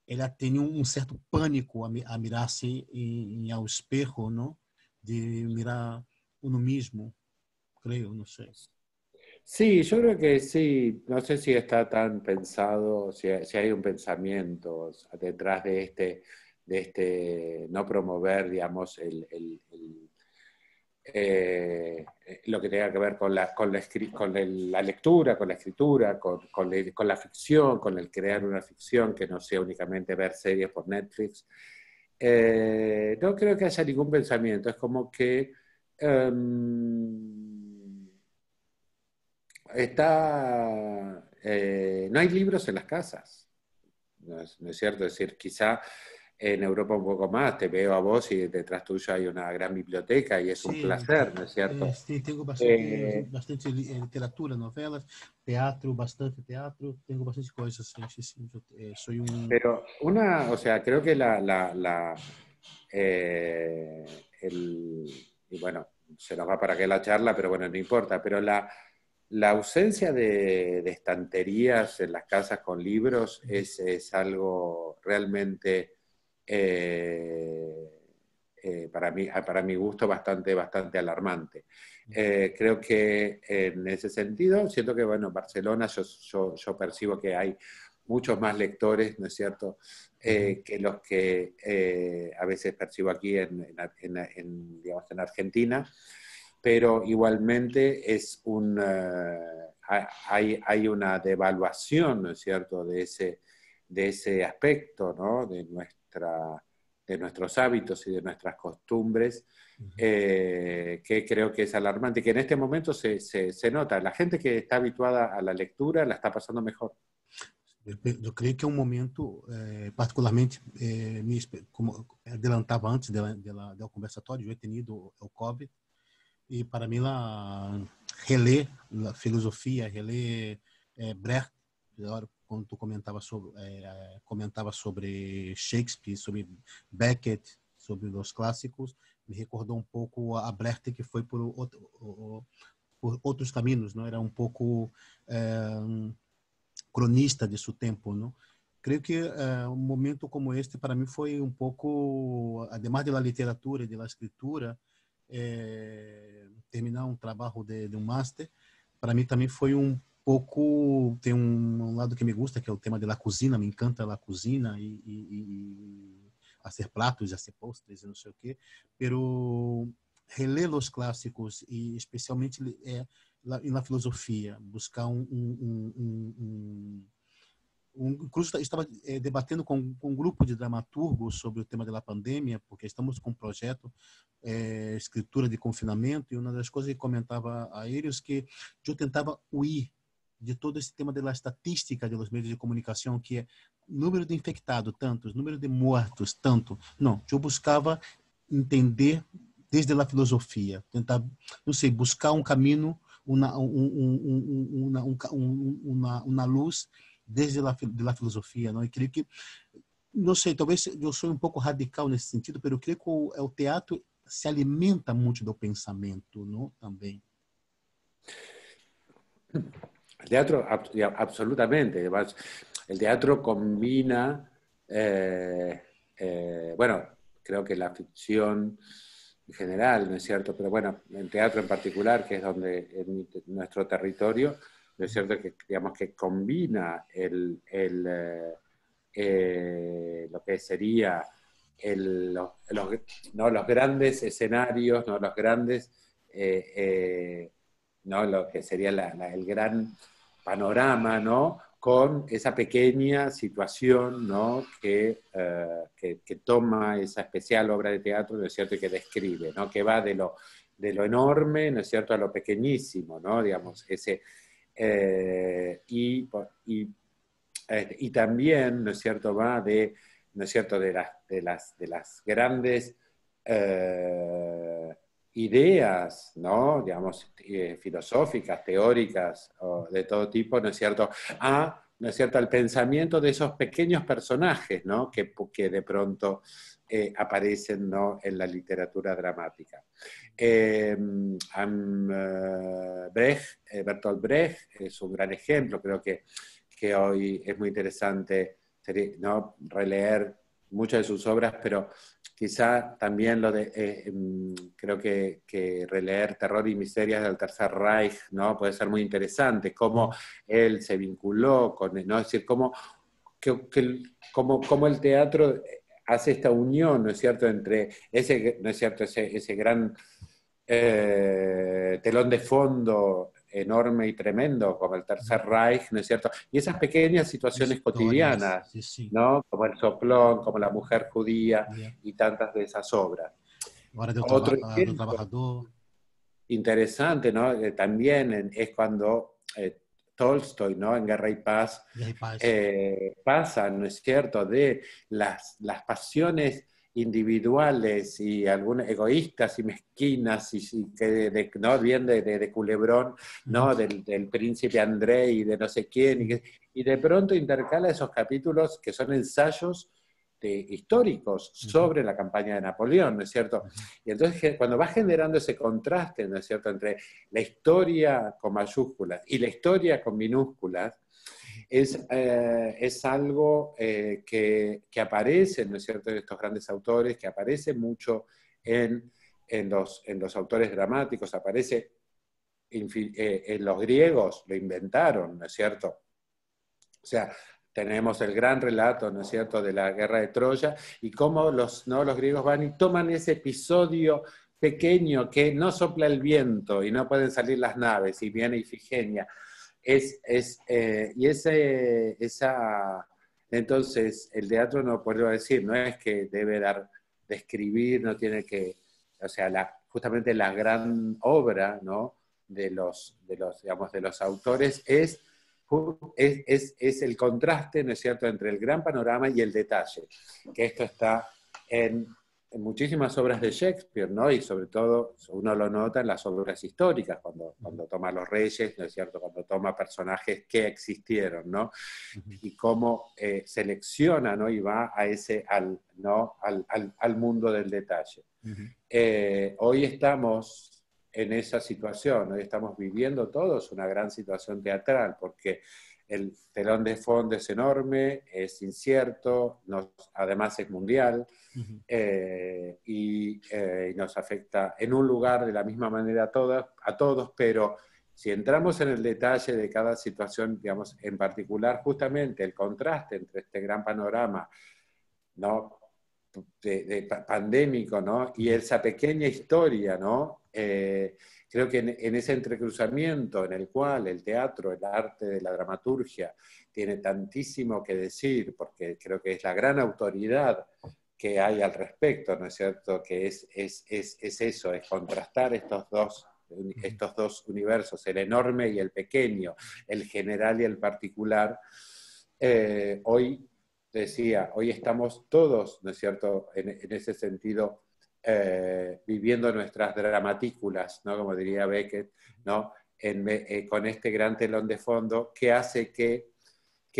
ela tem certo pânico a mirar-se em ao espejo, não? De mirar uno mismo, creio, não sei. sí, yo creo que sí, no sé si está tan pensado, si hay un pensamiento detrás de este no promover, digamos, lo que tenga que ver con la lectura, con la escritura, con la ficción, con el crear una ficción que no sea únicamente ver series por Netflix. No creo que haya ningún pensamiento, es como que no hay libros en las casas, ¿no es cierto? Es decir, quizá en Europa un poco más, te veo a vos y detrás tuyo hay una gran biblioteca y es un Sim, placer, ¿no es cierto? tenho Eh, bastante literatura, novelas, teatro, bastante teatro, tenho bastante coisas. Sim, sou pero o sea, creo que eh, el, y bueno, se nos va para qué la charla, pero bueno, no importa, pero la ausencia de estanterías en las casas con libros es algo realmente, para mi gusto, bastante alarmante. Creo que en ese sentido, siento que, bueno, en Barcelona yo percibo que hay muchos más lectores, ¿no es cierto?, que los que a veces percibo aquí digamos, en Argentina, pero igualmente hay una devaluación, ¿no es cierto?, de ese aspecto, ¿no?, de nuestros hábitos y de nuestras costumbres, que creo que es alarmante, que en este momento se nota. La gente que está habituada a la lectura la está pasando mejor. Eu creio que é um momento, particularmente, como adelantava antes do conversatório, eu he tenido o COVID, e para mim, reler a filosofia, reler Brecht, quando tu comentava sobre Shakespeare, sobre Beckett, sobre os clássicos, me recordou um pouco a Brecht, que foi por outros caminhos, não? Era um pouco cronista de seu tempo, não? Creio que um momento como este para mim foi um pouco, además da literatura e da escritura, terminar um trabalho de um master, para mim também foi um pouco, tem um lado que me gusta, que é o tema da cozinha, me encanta a cozinha e fazer pratos, fazer postres e não sei o quê, pero reler os clássicos e especialmente na filosofia, buscar incluso estava debatendo com um grupo de dramaturgos sobre o tema da pandemia, porque estamos com um projeto escritura de confinamento, e uma das coisas que comentava a eles que eu tentava huir de todo esse tema da estatística dos meios de comunicação, que é número de infectados, tantos, número de mortos, tanto. Não, eu buscava entender desde a filosofia, tentar, não sei, buscar um caminho, uma luz desde a filosofia, não? E creio que, não sei, talvez eu sou um pouco radical nesse sentido, mas eu creio que o teatro se alimenta muito do pensamento, não? Também. El teatro, absolutamente. Además, el teatro combina, bueno, creo que la ficción en general, ¿no es cierto? Pero bueno, el teatro en particular, que es donde en nuestro territorio, ¿no es cierto? Que digamos que combina lo que sería ¿no? Los grandes escenarios, ¿no? Los grandes, ¿no? Lo que sería el gran panorama, ¿no? Con esa pequeña situación, ¿no? que toma esa especial obra de teatro, ¿no es cierto?, y que describe, ¿no? Que va de lo enorme, ¿no es cierto?, a lo pequeñísimo, ¿no? Digamos, y también, ¿no es cierto?, va de, ¿no es cierto?, de las grandes ideas, ¿no?, digamos, filosóficas, teóricas, o de todo tipo, ¿no es cierto?, ¿no es cierto?, al pensamiento de esos pequeños personajes, ¿no?, que de pronto aparecen, ¿no?, en la literatura dramática. Bertolt Brecht es un gran ejemplo. Creo que hoy es muy interesante, ¿no?, releer muchas de sus obras, pero quizá también creo que releer Terror y Miserias del Tercer Reich, ¿no?, puede ser muy interesante, cómo él se vinculó con, ¿no?, es decir, cómo el teatro hace esta unión, ¿no es cierto?, entre ¿no es cierto?, ese gran telón de fondo enorme y tremendo como el Tercer Reich, ¿no es cierto?, y esas pequeñas situaciones cotidianas, sí, sí. ¿no?, como el soplón, como la mujer judía, y tantas de esas obras. Otro do trabajador. Interesante, ¿no? También es cuando Tolstoy, ¿no?, en Guerra y Paz, pasa, ¿no es cierto?, de las pasiones individuales y algunas egoístas y mezquinas, y que ¿no?, bien de Culebrón, ¿no?, del príncipe André y de no sé quién, y de pronto intercala esos capítulos que son ensayos históricos sobre la campaña de Napoleón, ¿no es cierto? Y entonces cuando va generando ese contraste, ¿no es cierto?, entre la historia con mayúsculas y la historia con minúsculas, es algo que aparece, ¿no es cierto?, en estos grandes autores, que aparece mucho en los autores dramáticos, aparece en los griegos, lo inventaron, ¿no es cierto? O sea, tenemos el gran relato, ¿no es cierto?, de la guerra de Troya, y cómo los griegos van y toman ese episodio pequeño que no sopla el viento y no pueden salir las naves, y viene Ifigenia. Entonces, el teatro, no puedo decir, no es que debe describir, no tiene que, o sea, justamente la gran obra, ¿no?, de los autores es el contraste, ¿no es cierto?, entre el gran panorama y el detalle, que esto está en muchísimas obras de Shakespeare, ¿no?, y sobre todo uno lo nota en las obras históricas, cuando toma los reyes, ¿no es cierto?, cuando toma personajes que existieron, ¿no?, y cómo selecciona, ¿no?, y va a al mundo del detalle. Hoy estamos en esa situación, hoy estamos viviendo todos una gran situación teatral, porque el telón de fondo es enorme, es incierto, además es mundial, y nos afecta en un lugar de la misma manera a todos, pero si entramos en el detalle de cada situación, digamos, en particular, justamente el contraste entre este gran panorama, ¿no?, pandémico, ¿no?, y esa pequeña historia, ¿no?, creo que en ese entrecruzamiento en el cual el teatro, el arte de la dramaturgia, tiene tantísimo que decir, porque creo que es la gran autoridad que hay al respecto, ¿no es cierto?, que es eso, es contrastar estos dos universos, el enorme y el pequeño, el general y el particular. Hoy, decía, hoy estamos todos, ¿no es cierto?, en ese sentido, viviendo nuestras dramatículas, ¿no?, como diría Beckett, ¿no?, con este gran telón de fondo que hace que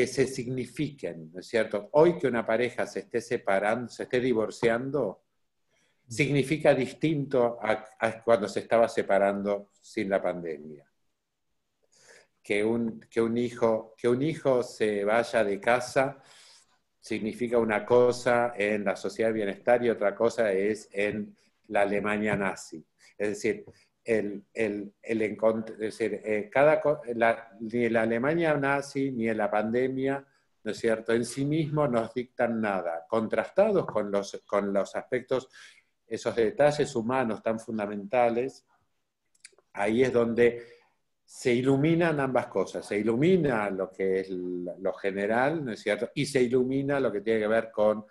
se signifiquen, ¿no es cierto? Hoy que una pareja se esté separando, se esté divorciando, significa distinto a cuando se estaba separando sin la pandemia. Que un hijo se vaya de casa significa una cosa en la sociedad de bienestar y otra cosa es en la Alemania nazi. Es decir, ni la Alemania nazi ni en la pandemia, ¿no es cierto?, en sí mismos nos dictan nada. Contrastados con los aspectos, esos detalles humanos tan fundamentales, ahí es donde se iluminan ambas cosas. Se ilumina lo que es lo general, ¿no es cierto?, y se ilumina lo que tiene que ver con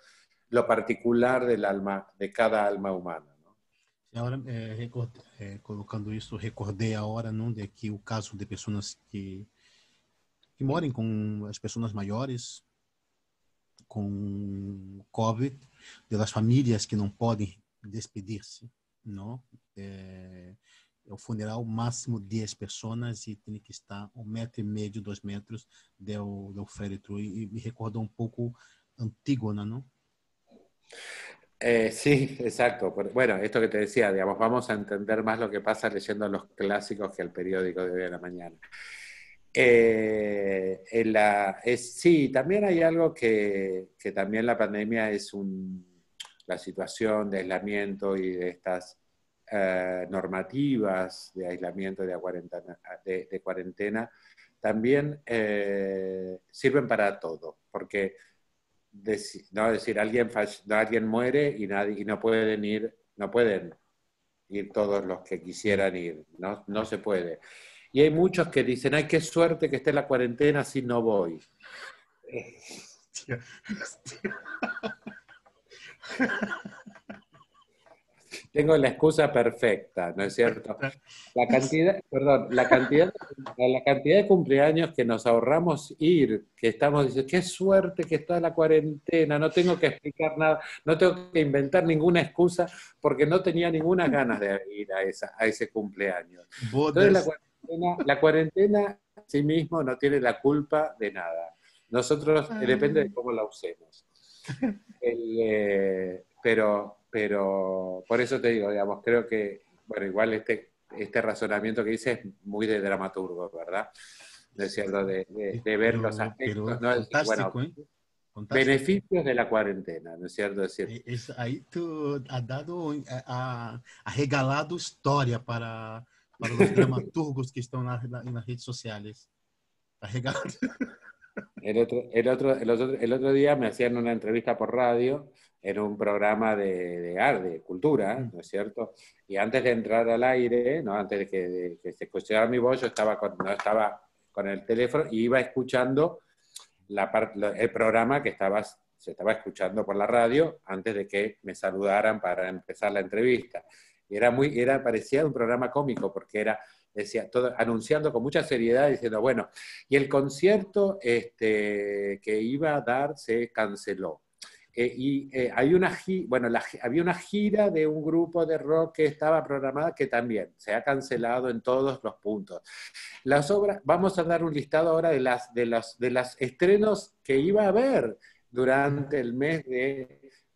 lo particular del alma, de cada alma humana. Agora, colocando isso, recordei a hora, não, de que o caso de pessoas que moram com as pessoas maiores, com COVID, das famílias que não podem despedir-se, não? É o funeral máximo 10 pessoas e tem que estar 1,5 metro, 2 metros do féretro, e me recordou um pouco Antígona, ¿no? Sí, exacto. Bueno, esto que te decía, digamos, vamos a entender más lo que pasa leyendo los clásicos que el periódico de hoy a la mañana. Sí, también hay algo que también la pandemia es la situación de aislamiento y de estas normativas de aislamiento de cuarentena también sirven para todo, porque decir alguien muere y no pueden ir todos los que quisieran ir, no se puede. Y hay muchos que dicen, ay, qué suerte que esté la cuarentena, así no voy. Tengo la excusa perfecta, ¿no es cierto? La cantidad de cumpleaños que nos ahorramos ir, que estamos diciendo, qué suerte que está la cuarentena, no tengo que explicar nada, no tengo que inventar ninguna excusa, porque no tenía ninguna ganas de ir a ese cumpleaños. Entonces la cuarentena en sí mismo no tiene la culpa de nada. Nosotros, depende de cómo la usemos. Pero por eso te digo, digamos, creo que, bueno, igual este razonamiento que dices es muy de dramaturgo, ¿verdad? Es cierto, de ver los aspectos, ¿no? Fantástico, bueno, fantástico. Beneficios de la cuarentena, ¿no es cierto? Es decir, aí tu ha regalado história para os dramaturgos que estão nas redes sociais. Ha regalado. El otro día me hacían una entrevista por radio en un programa de arte, de cultura, ¿no es cierto? Y antes de entrar al aire, ¿no?, antes de que se escuchara mi voz, yo no estaba con el teléfono y iba escuchando el programa que se estaba escuchando por la radio antes de que me saludaran para empezar la entrevista. Y parecía un programa cómico porque decía, todo anunciando con mucha seriedad, diciendo, bueno, y el concierto que iba a dar se canceló. Había una gira de un grupo de rock que estaba programada que también se ha cancelado en todos los puntos. Las obras, vamos a dar un listado ahora de las estrenos que iba a haber durante el mes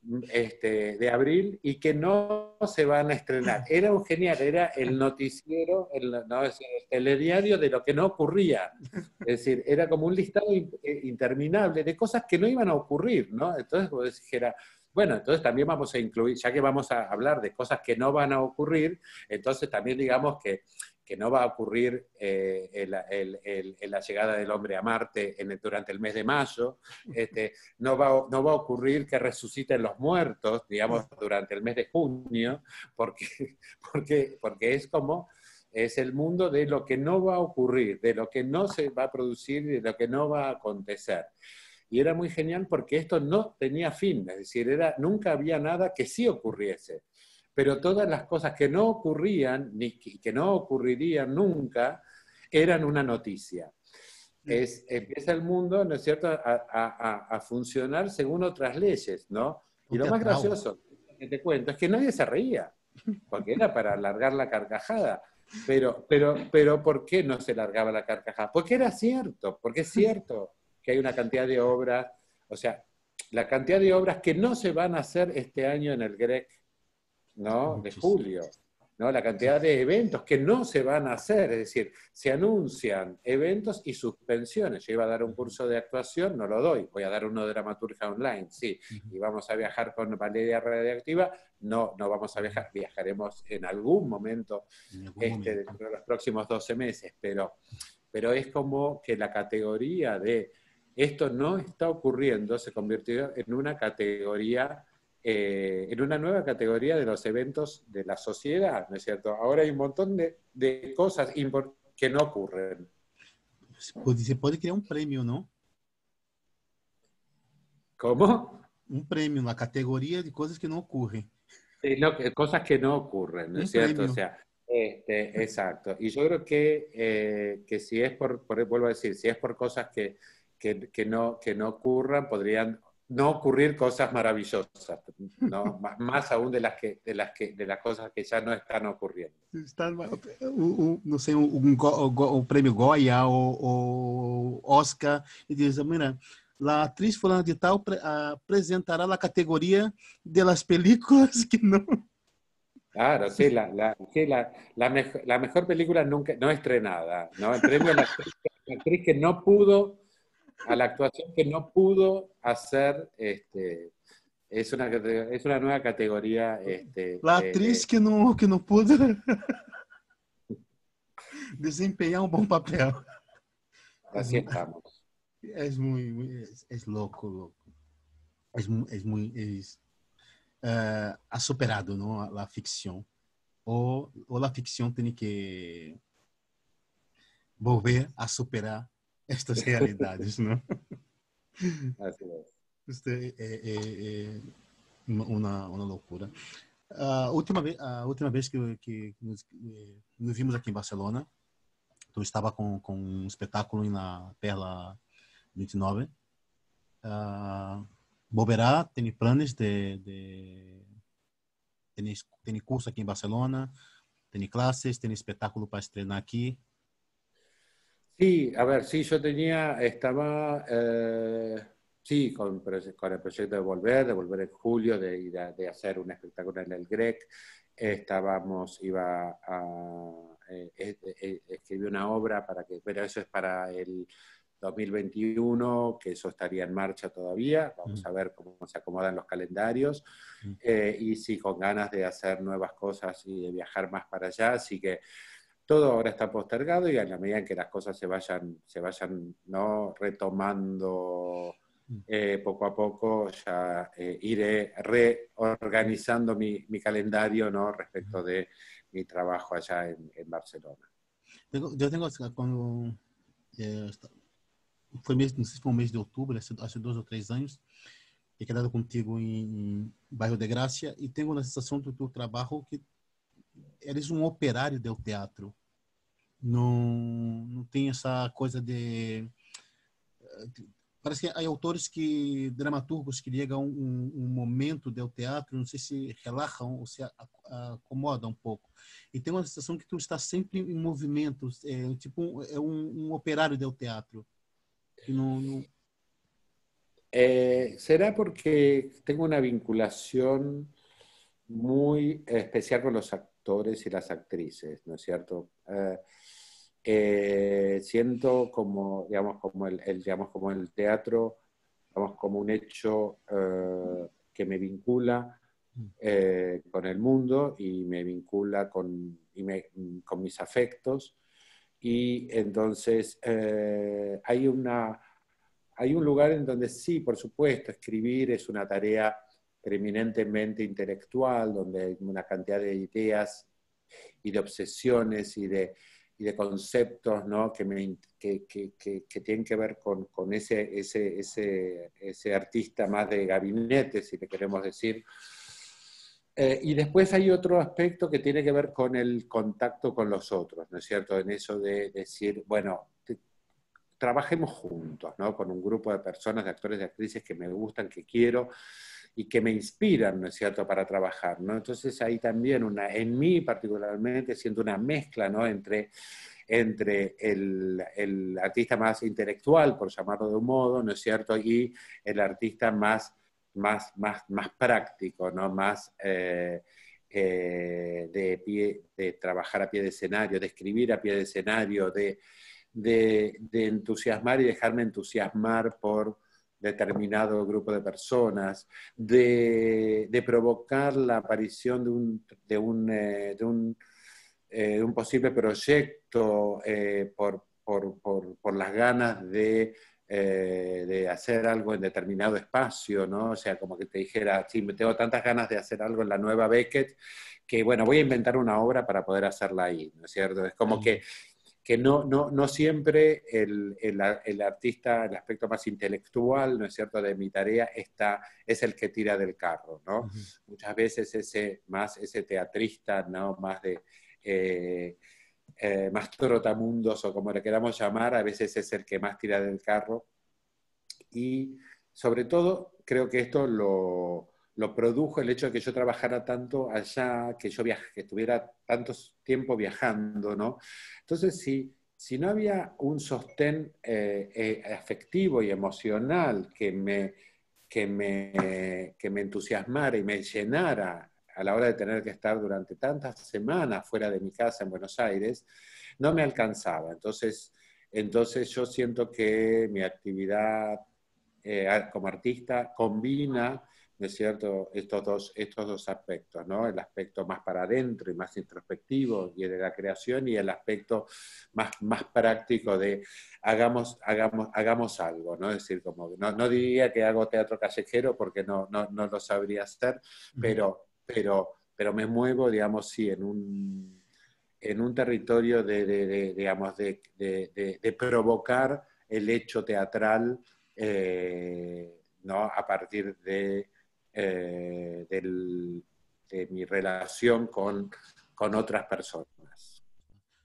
de abril y que no se van a estrenar. Era un genial, era el noticiero, no, es el telediario de lo que no ocurría. Es decir, era como un listado interminable de cosas que no iban a ocurrir, ¿no? Entonces vos dijera, bueno, entonces también vamos a incluir, ya que vamos a hablar de cosas que no van a ocurrir, entonces también digamos que no va a ocurrir la llegada del hombre a Marte durante el mes de mayo, no va a ocurrir que resuciten los muertos, digamos, durante el mes de junio, porque es el mundo de lo que no va a ocurrir, de lo que no se va a producir, de lo que no va a acontecer. Y era muy genial porque esto no tenía fin, es decir, nunca había nada que sí ocurriese. Pero todas las cosas que no ocurrían, ni que no ocurrirían nunca, eran una noticia. Empieza el mundo, ¿no es cierto?, a funcionar según otras leyes, ¿no? Y lo más gracioso que te cuento es que nadie se reía, porque era para alargar la carcajada. Pero ¿por qué no se largaba la carcajada? Porque era cierto, porque es cierto que hay una cantidad de obras, o sea, la cantidad de obras que no se van a hacer este año en el GREC, ¿no? De julio, ¿no? La cantidad de eventos que no se van a hacer, es decir, se anuncian eventos y suspensiones. Yo iba a dar un curso de actuación, no lo doy, voy a dar uno de dramaturgia online, sí, y vamos a viajar con Valeria Radioactiva, no vamos a viajar, viajaremos en algún momento, dentro de los próximos 12 meses, pero es como que la categoría de esto no está ocurriendo se convirtió en una categoría, en una nueva categoría de los eventos de la sociedad, ¿no es cierto? Ahora hay un montón de cosas que no ocurren. Se puede crear un premio, ¿no? ¿Cómo? Un premio, la categoría de cosas que no ocurren. Cosas que no ocurren, ¿no es cierto? Premio. O sea, exacto. Y yo creo que si es vuelvo a decir, si es por cosas que no ocurran, podrían no ocurrir cosas maravillosas, ¿no? Más aún de las cosas que ya no están ocurriendo. Está, não sei, o prêmio Goya ou Oscar, e diz, mira, a atriz fulana de tal apresentará a categoria de las películas que não... Claro, sí, la mejor película nunca, no estrenada, ¿no? El premio a la actriz que no pudo, a la actuación que no pudo hacer, es una nueva categoría. A atriz que não pudo desempenhar um bom papel. Así estamos. Es muy, es loco. Es muy, ha superado, ¿no? La ficción. O la ficción tiene que volver a superar estas realidades, ¿no? Así es. Uma loucura. A última vez que nos vimos aqui em Barcelona, eu estava com um espetáculo na Perla 29. Boberá tem planos tem curso aqui em Barcelona, tem classes, tem espetáculo para estrenar aqui. Sí, a ver, sí, estaba, sí, con el proyecto de volver en julio, de hacer un espectáculo en el GREC. Escribí una obra pero eso es para el 2021, que eso estaría en marcha todavía. Vamos a ver cómo se acomodan los calendarios. Y sí, con ganas de hacer nuevas cosas y de viajar más para allá, así que todo ahora está postergado y a la medida en que las cosas se vayan ¿no? retomando poco a poco, ya iré reorganizando mi calendario, ¿no? Respecto de mi trabajo allá en Barcelona. Eu tenho quando foi mês, não sei se foi um mês de outubro, há 2 ou 3 anos, he quedado contigo em Bairro de Gracia e tenho a sensação do teu trabalho que eres um operário do teatro. Não tem essa coisa de... Parece que há autores dramaturgos que chegam um momento do teatro, não sei se relaxam ou se acomodam um pouco. E tem uma sensação que tu está sempre em movimento, tipo um operário do teatro. Que não... Será porque tengo una vinculación muy especial con los actores y las actrices, ¿no es cierto? Siento como, digamos, digamos, como el teatro, digamos, como un hecho que me vincula con el mundo y me vincula con mis afectos. Y entonces hay un lugar en donde sí, por supuesto, escribir es una tarea preeminentemente intelectual, donde hay una cantidad de ideas y de obsesiones y de conceptos, ¿no? que tienen que ver con ese artista más de gabinete, si le queremos decir. Y después hay otro aspecto que tiene que ver con el contacto con los otros, ¿no es cierto? En eso de decir, bueno, trabajemos juntos, ¿no? Con un grupo de personas, de actores y actrices que me gustan, que quiero y que me inspiran, ¿no es cierto?, para trabajar, ¿no? Entonces ahí también, en mí particularmente, siento una mezcla, ¿no?, entre el artista más intelectual, por llamarlo de un modo, ¿no es cierto?, y el artista más práctico, ¿no?, más de trabajar a pie de escenario, de escribir a pie de escenario, de entusiasmar y dejarme entusiasmar por determinado grupo de personas, de provocar la aparición de un posible proyecto por las ganas de hacer algo en determinado espacio, ¿no? O sea, como que te dijera, sí, me tengo tantas ganas de hacer algo en la nueva Beckett, que bueno, voy a inventar una obra para poder hacerla ahí, ¿no es cierto? Es como que no siempre el artista, el aspecto más intelectual, ¿no es cierto?, de mi tarea es el que tira del carro, ¿no? Muchas veces ese teatrista, ¿no?, más trotamundos o como le queramos llamar, a veces es el que más tira del carro. Y sobre todo creo que esto lo produjo el hecho de que yo trabajara tanto allá, que que estuviera tanto tiempo viajando, ¿no? Entonces, si no había un sostén afectivo y emocional que me entusiasmara y me llenara a la hora de tener que estar durante tantas semanas fuera de mi casa en Buenos Aires, no me alcanzaba. Entonces yo siento que mi actividad como artista combina, ¿no es cierto?, estos dos aspectos, ¿no? El aspecto más para adentro y más introspectivo y de la creación, y el aspecto más práctico de hagamos algo, ¿no? Es decir, como no diría que hago teatro callejero porque no lo sabría hacer, pero me muevo, digamos, sí, en un territorio digamos, de provocar el hecho teatral, ¿no?, a partir de mi relación con otras personas.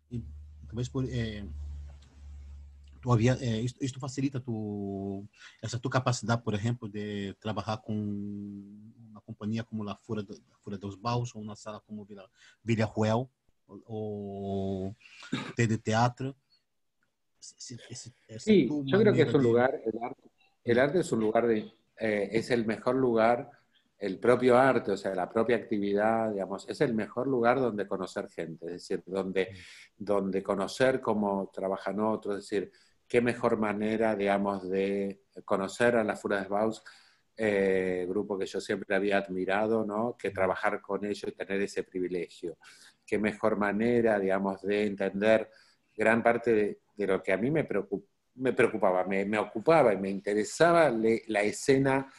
E talvez tu havia, isto facilita essa tua capacidade, por exemplo, de trabalhar com uma companhia como La Fura dos Baus, ou uma sala como Villarruel, ou TD Teatro. Essa Sí, tua yo creo que maneira es un de... lugar, el arte es un lugar es el mejor lugar, el propio arte, o sea, la propia actividad, digamos, es el mejor lugar donde conocer gente, es decir, donde conocer cómo trabajan otros, es decir, qué mejor manera, digamos, de conocer a la Fura des Baus, grupo que yo siempre había admirado, ¿no?, que trabajar con ellos y tener ese privilegio. Qué mejor manera, digamos, de entender gran parte de lo que a mí me preocupaba, me ocupaba y me interesaba la escena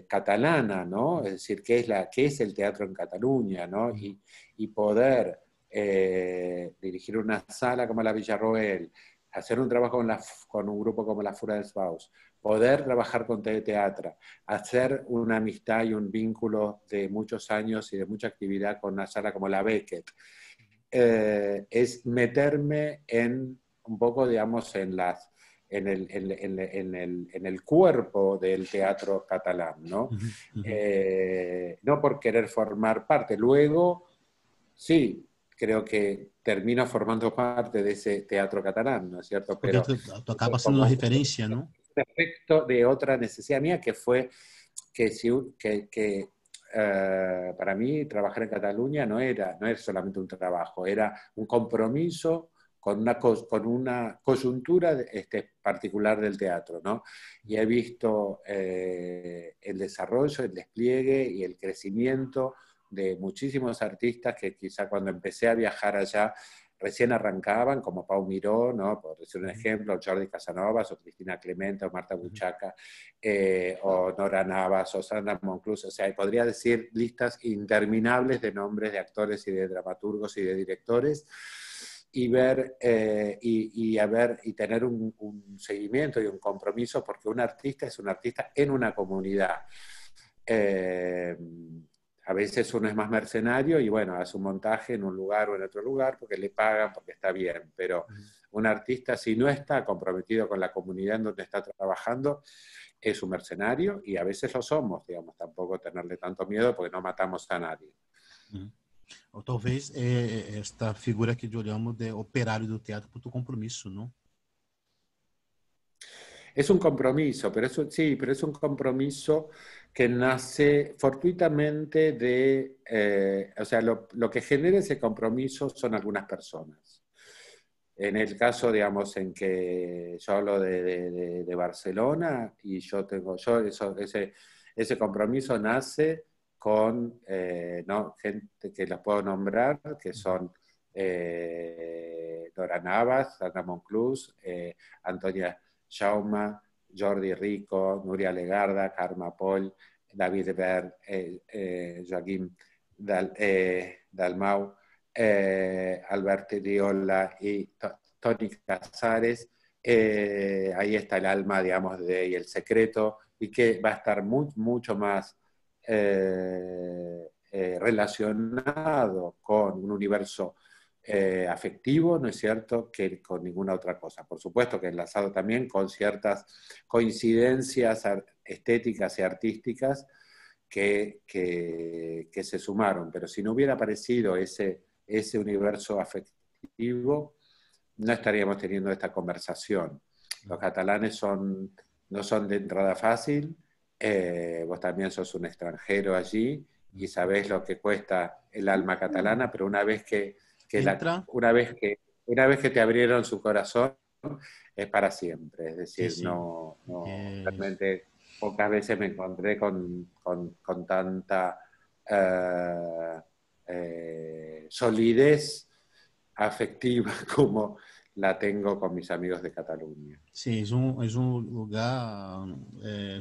catalana, ¿no? Es decir, qué es el teatro en Cataluña, ¿no? Y poder dirigir una sala como la Villarroel, hacer un trabajo con un grupo como la Fura des Baus, poder trabajar con Teatro, hacer una amistad y un vínculo de muchos años y de mucha actividad con una sala como la Beckett, es meterme un poco, digamos, en el cuerpo del teatro catalán, ¿no? No por querer formar parte. Luego, sí, creo que termino formando parte de ese teatro catalán, ¿no es cierto? Porque Pero tu acaba sendo uma referência, não? respecto de otra necesidad mía que fue que, para mí trabajar en Cataluña no era solamente un trabajo, era un compromiso con una coyuntura particular del teatro, ¿no? Y he visto el desarrollo, el despliegue y el crecimiento de muchísimos artistas que quizá cuando empecé a viajar allá recién arrancaban, como Pau Miró, ¿no? Por decir un ejemplo, Jordi Casanovas, o Cristina Clemente, o Marta Buchaca, o Nora Navas, o Sandra Monclús. O sea, podría decir listas interminables de nombres de actores y de dramaturgos y de directores, y ver y tener un seguimiento y un compromiso, porque un artista es un artista en una comunidad. A veces uno es más mercenario y bueno, hace un montaje en un lugar o en otro lugar porque le pagan, porque está bien, pero un artista, si no está comprometido con la comunidad en donde está trabajando, es un mercenario, y a veces lo somos, digamos, tampoco tenerle tanto miedo porque no matamos a nadie. Ou talvez esta figura que olhamos de operário do teatro por tu compromisso, não? Es un compromiso, sí, pero es un compromiso que nace fortuitamente o sea, lo que genera ese compromiso son algunas personas. En el caso, digamos, en que yo hablo de Barcelona, y ese compromiso nace con ¿no? gente que las puedo nombrar, que son Nora Navas, Sandra Monclús, Antonia Jaume, Jordi Rico, Nuria Legarda, Karma Paul, David Ver, Joaquín Dalmau, Alberto Riola y Tony Casares. Ahí está el alma, digamos, y el secreto, y que va a estar mucho más relacionado con un universo afectivo, ¿no es cierto?, que con ninguna otra cosa. Por supuesto que enlazado también con ciertas coincidencias estéticas y artísticas que se sumaron, pero si no hubiera aparecido ese universo afectivo, no estaríamos teniendo esta conversación. Los catalanes no son de entrada fácil, vos también sos un extranjero allí y sabés lo que cuesta el alma catalana, pero una vez que te abrieron su corazón, es para siempre. Es decir, Sí, sí. no realmente pocas veces me encontré con tanta solidez afectiva como la tengo con mis amigos de Cataluña. Sim, é um lugar.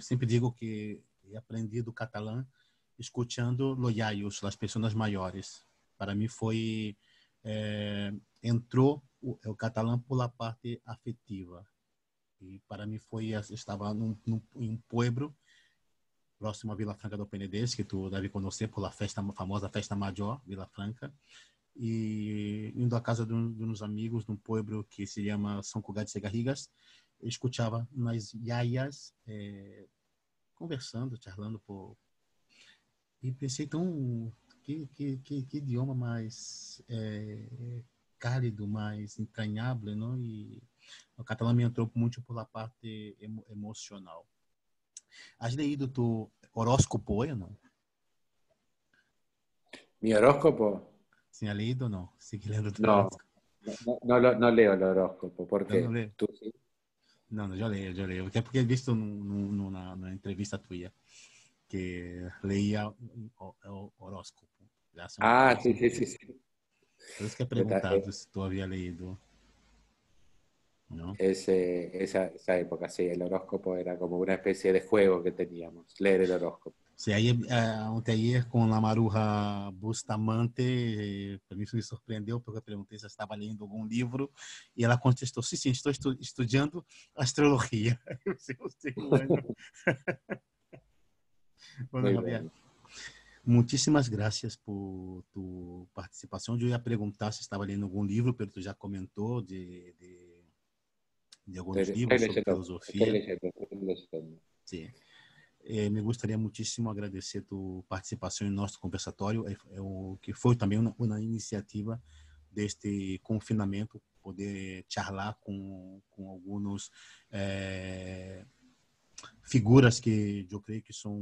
Sempre digo que aprendi do catalã escutando loiaios, as pessoas maiores. Para mim foi entrou o catalã por la parte afetiva, e para mim foi estava em um pueblo próximo a Vila Franca do Penedès, que tu deve conhecer por la famosa festa Major, Vila Franca, e indo à casa de uns amigos num pueblo que se chama São Cugat de Segarrigas, eu escutava nas iaias conversando, charlando e pensei tão que idioma mais cálido, mais entranhável, não? E o catalão me entrou muito pela parte emocional. Has leído tu horóscopo hoje ou não? ¿Mi horóscopo? ¿Sí has leído o no? ¿Sigue lendo tu No, horóscopo? no leo el horóscopo. ¿Por Não, não qué? leio. ¿Tú sí? Não, já leio. Até porque he visto na entrevista tuya que leía o horóscopo. Ah, sí, sí, sí, sí. Por isso que he perguntado se tu havia leído. ¿No? Esa época, sí, el horóscopo era como una especie de juego que teníamos, leer el horóscopo. Sí, aí, ontem aí com a Maruja Bustamante, para mim isso me surpreendeu, porque eu perguntei se ela estava lendo algum livro, e ela contestou, sim, estou estudando astrologia. Bueno, Muy Javier, bien. muitíssimas gracias por tu participação. Eu ia perguntar se estava lendo algum livro, pero tu já comentou de alguns livros sobre filosofia. Estoy leyendo. Sim. Me gostaria muitíssimo agradecer tua participação em nosso conversatório, o que foi também uma iniciativa deste confinamento, poder charlar com alguns figuras que eu creio que são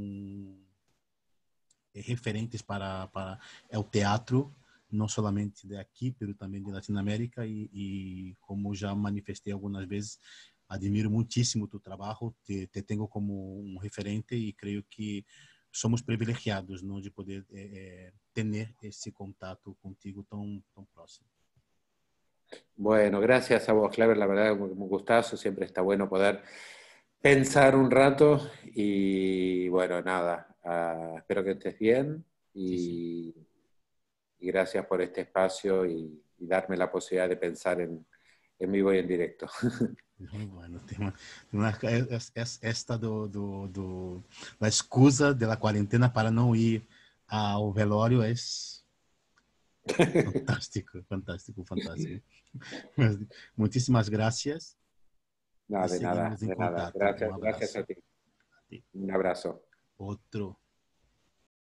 referentes para o teatro, não somente de aqui, mas também de Latinoamérica, e como já manifestei algumas vezes, admiro muitíssimo tu trabalho, te tenho como um referente e creio que somos privilegiados, não, de poder ter esse contato contigo tão próximo. Bueno, gracias a vos, Claver, la verdad un gustazo, siempre está bueno poder pensar un rato y bueno, nada, espero que estés bien Sim, sim. y gracias por este espacio y darme la posibilidad de pensar en vivo y en directo. Bueno, esta da excusa da quarentena para não ir ao velório é fantástico, fantástico, fantástico. Mas, muitíssimas gracias No, e seguimos em de nada. contato. Um Gracias, gracias abraço. a ti. Un abrazo. Outro.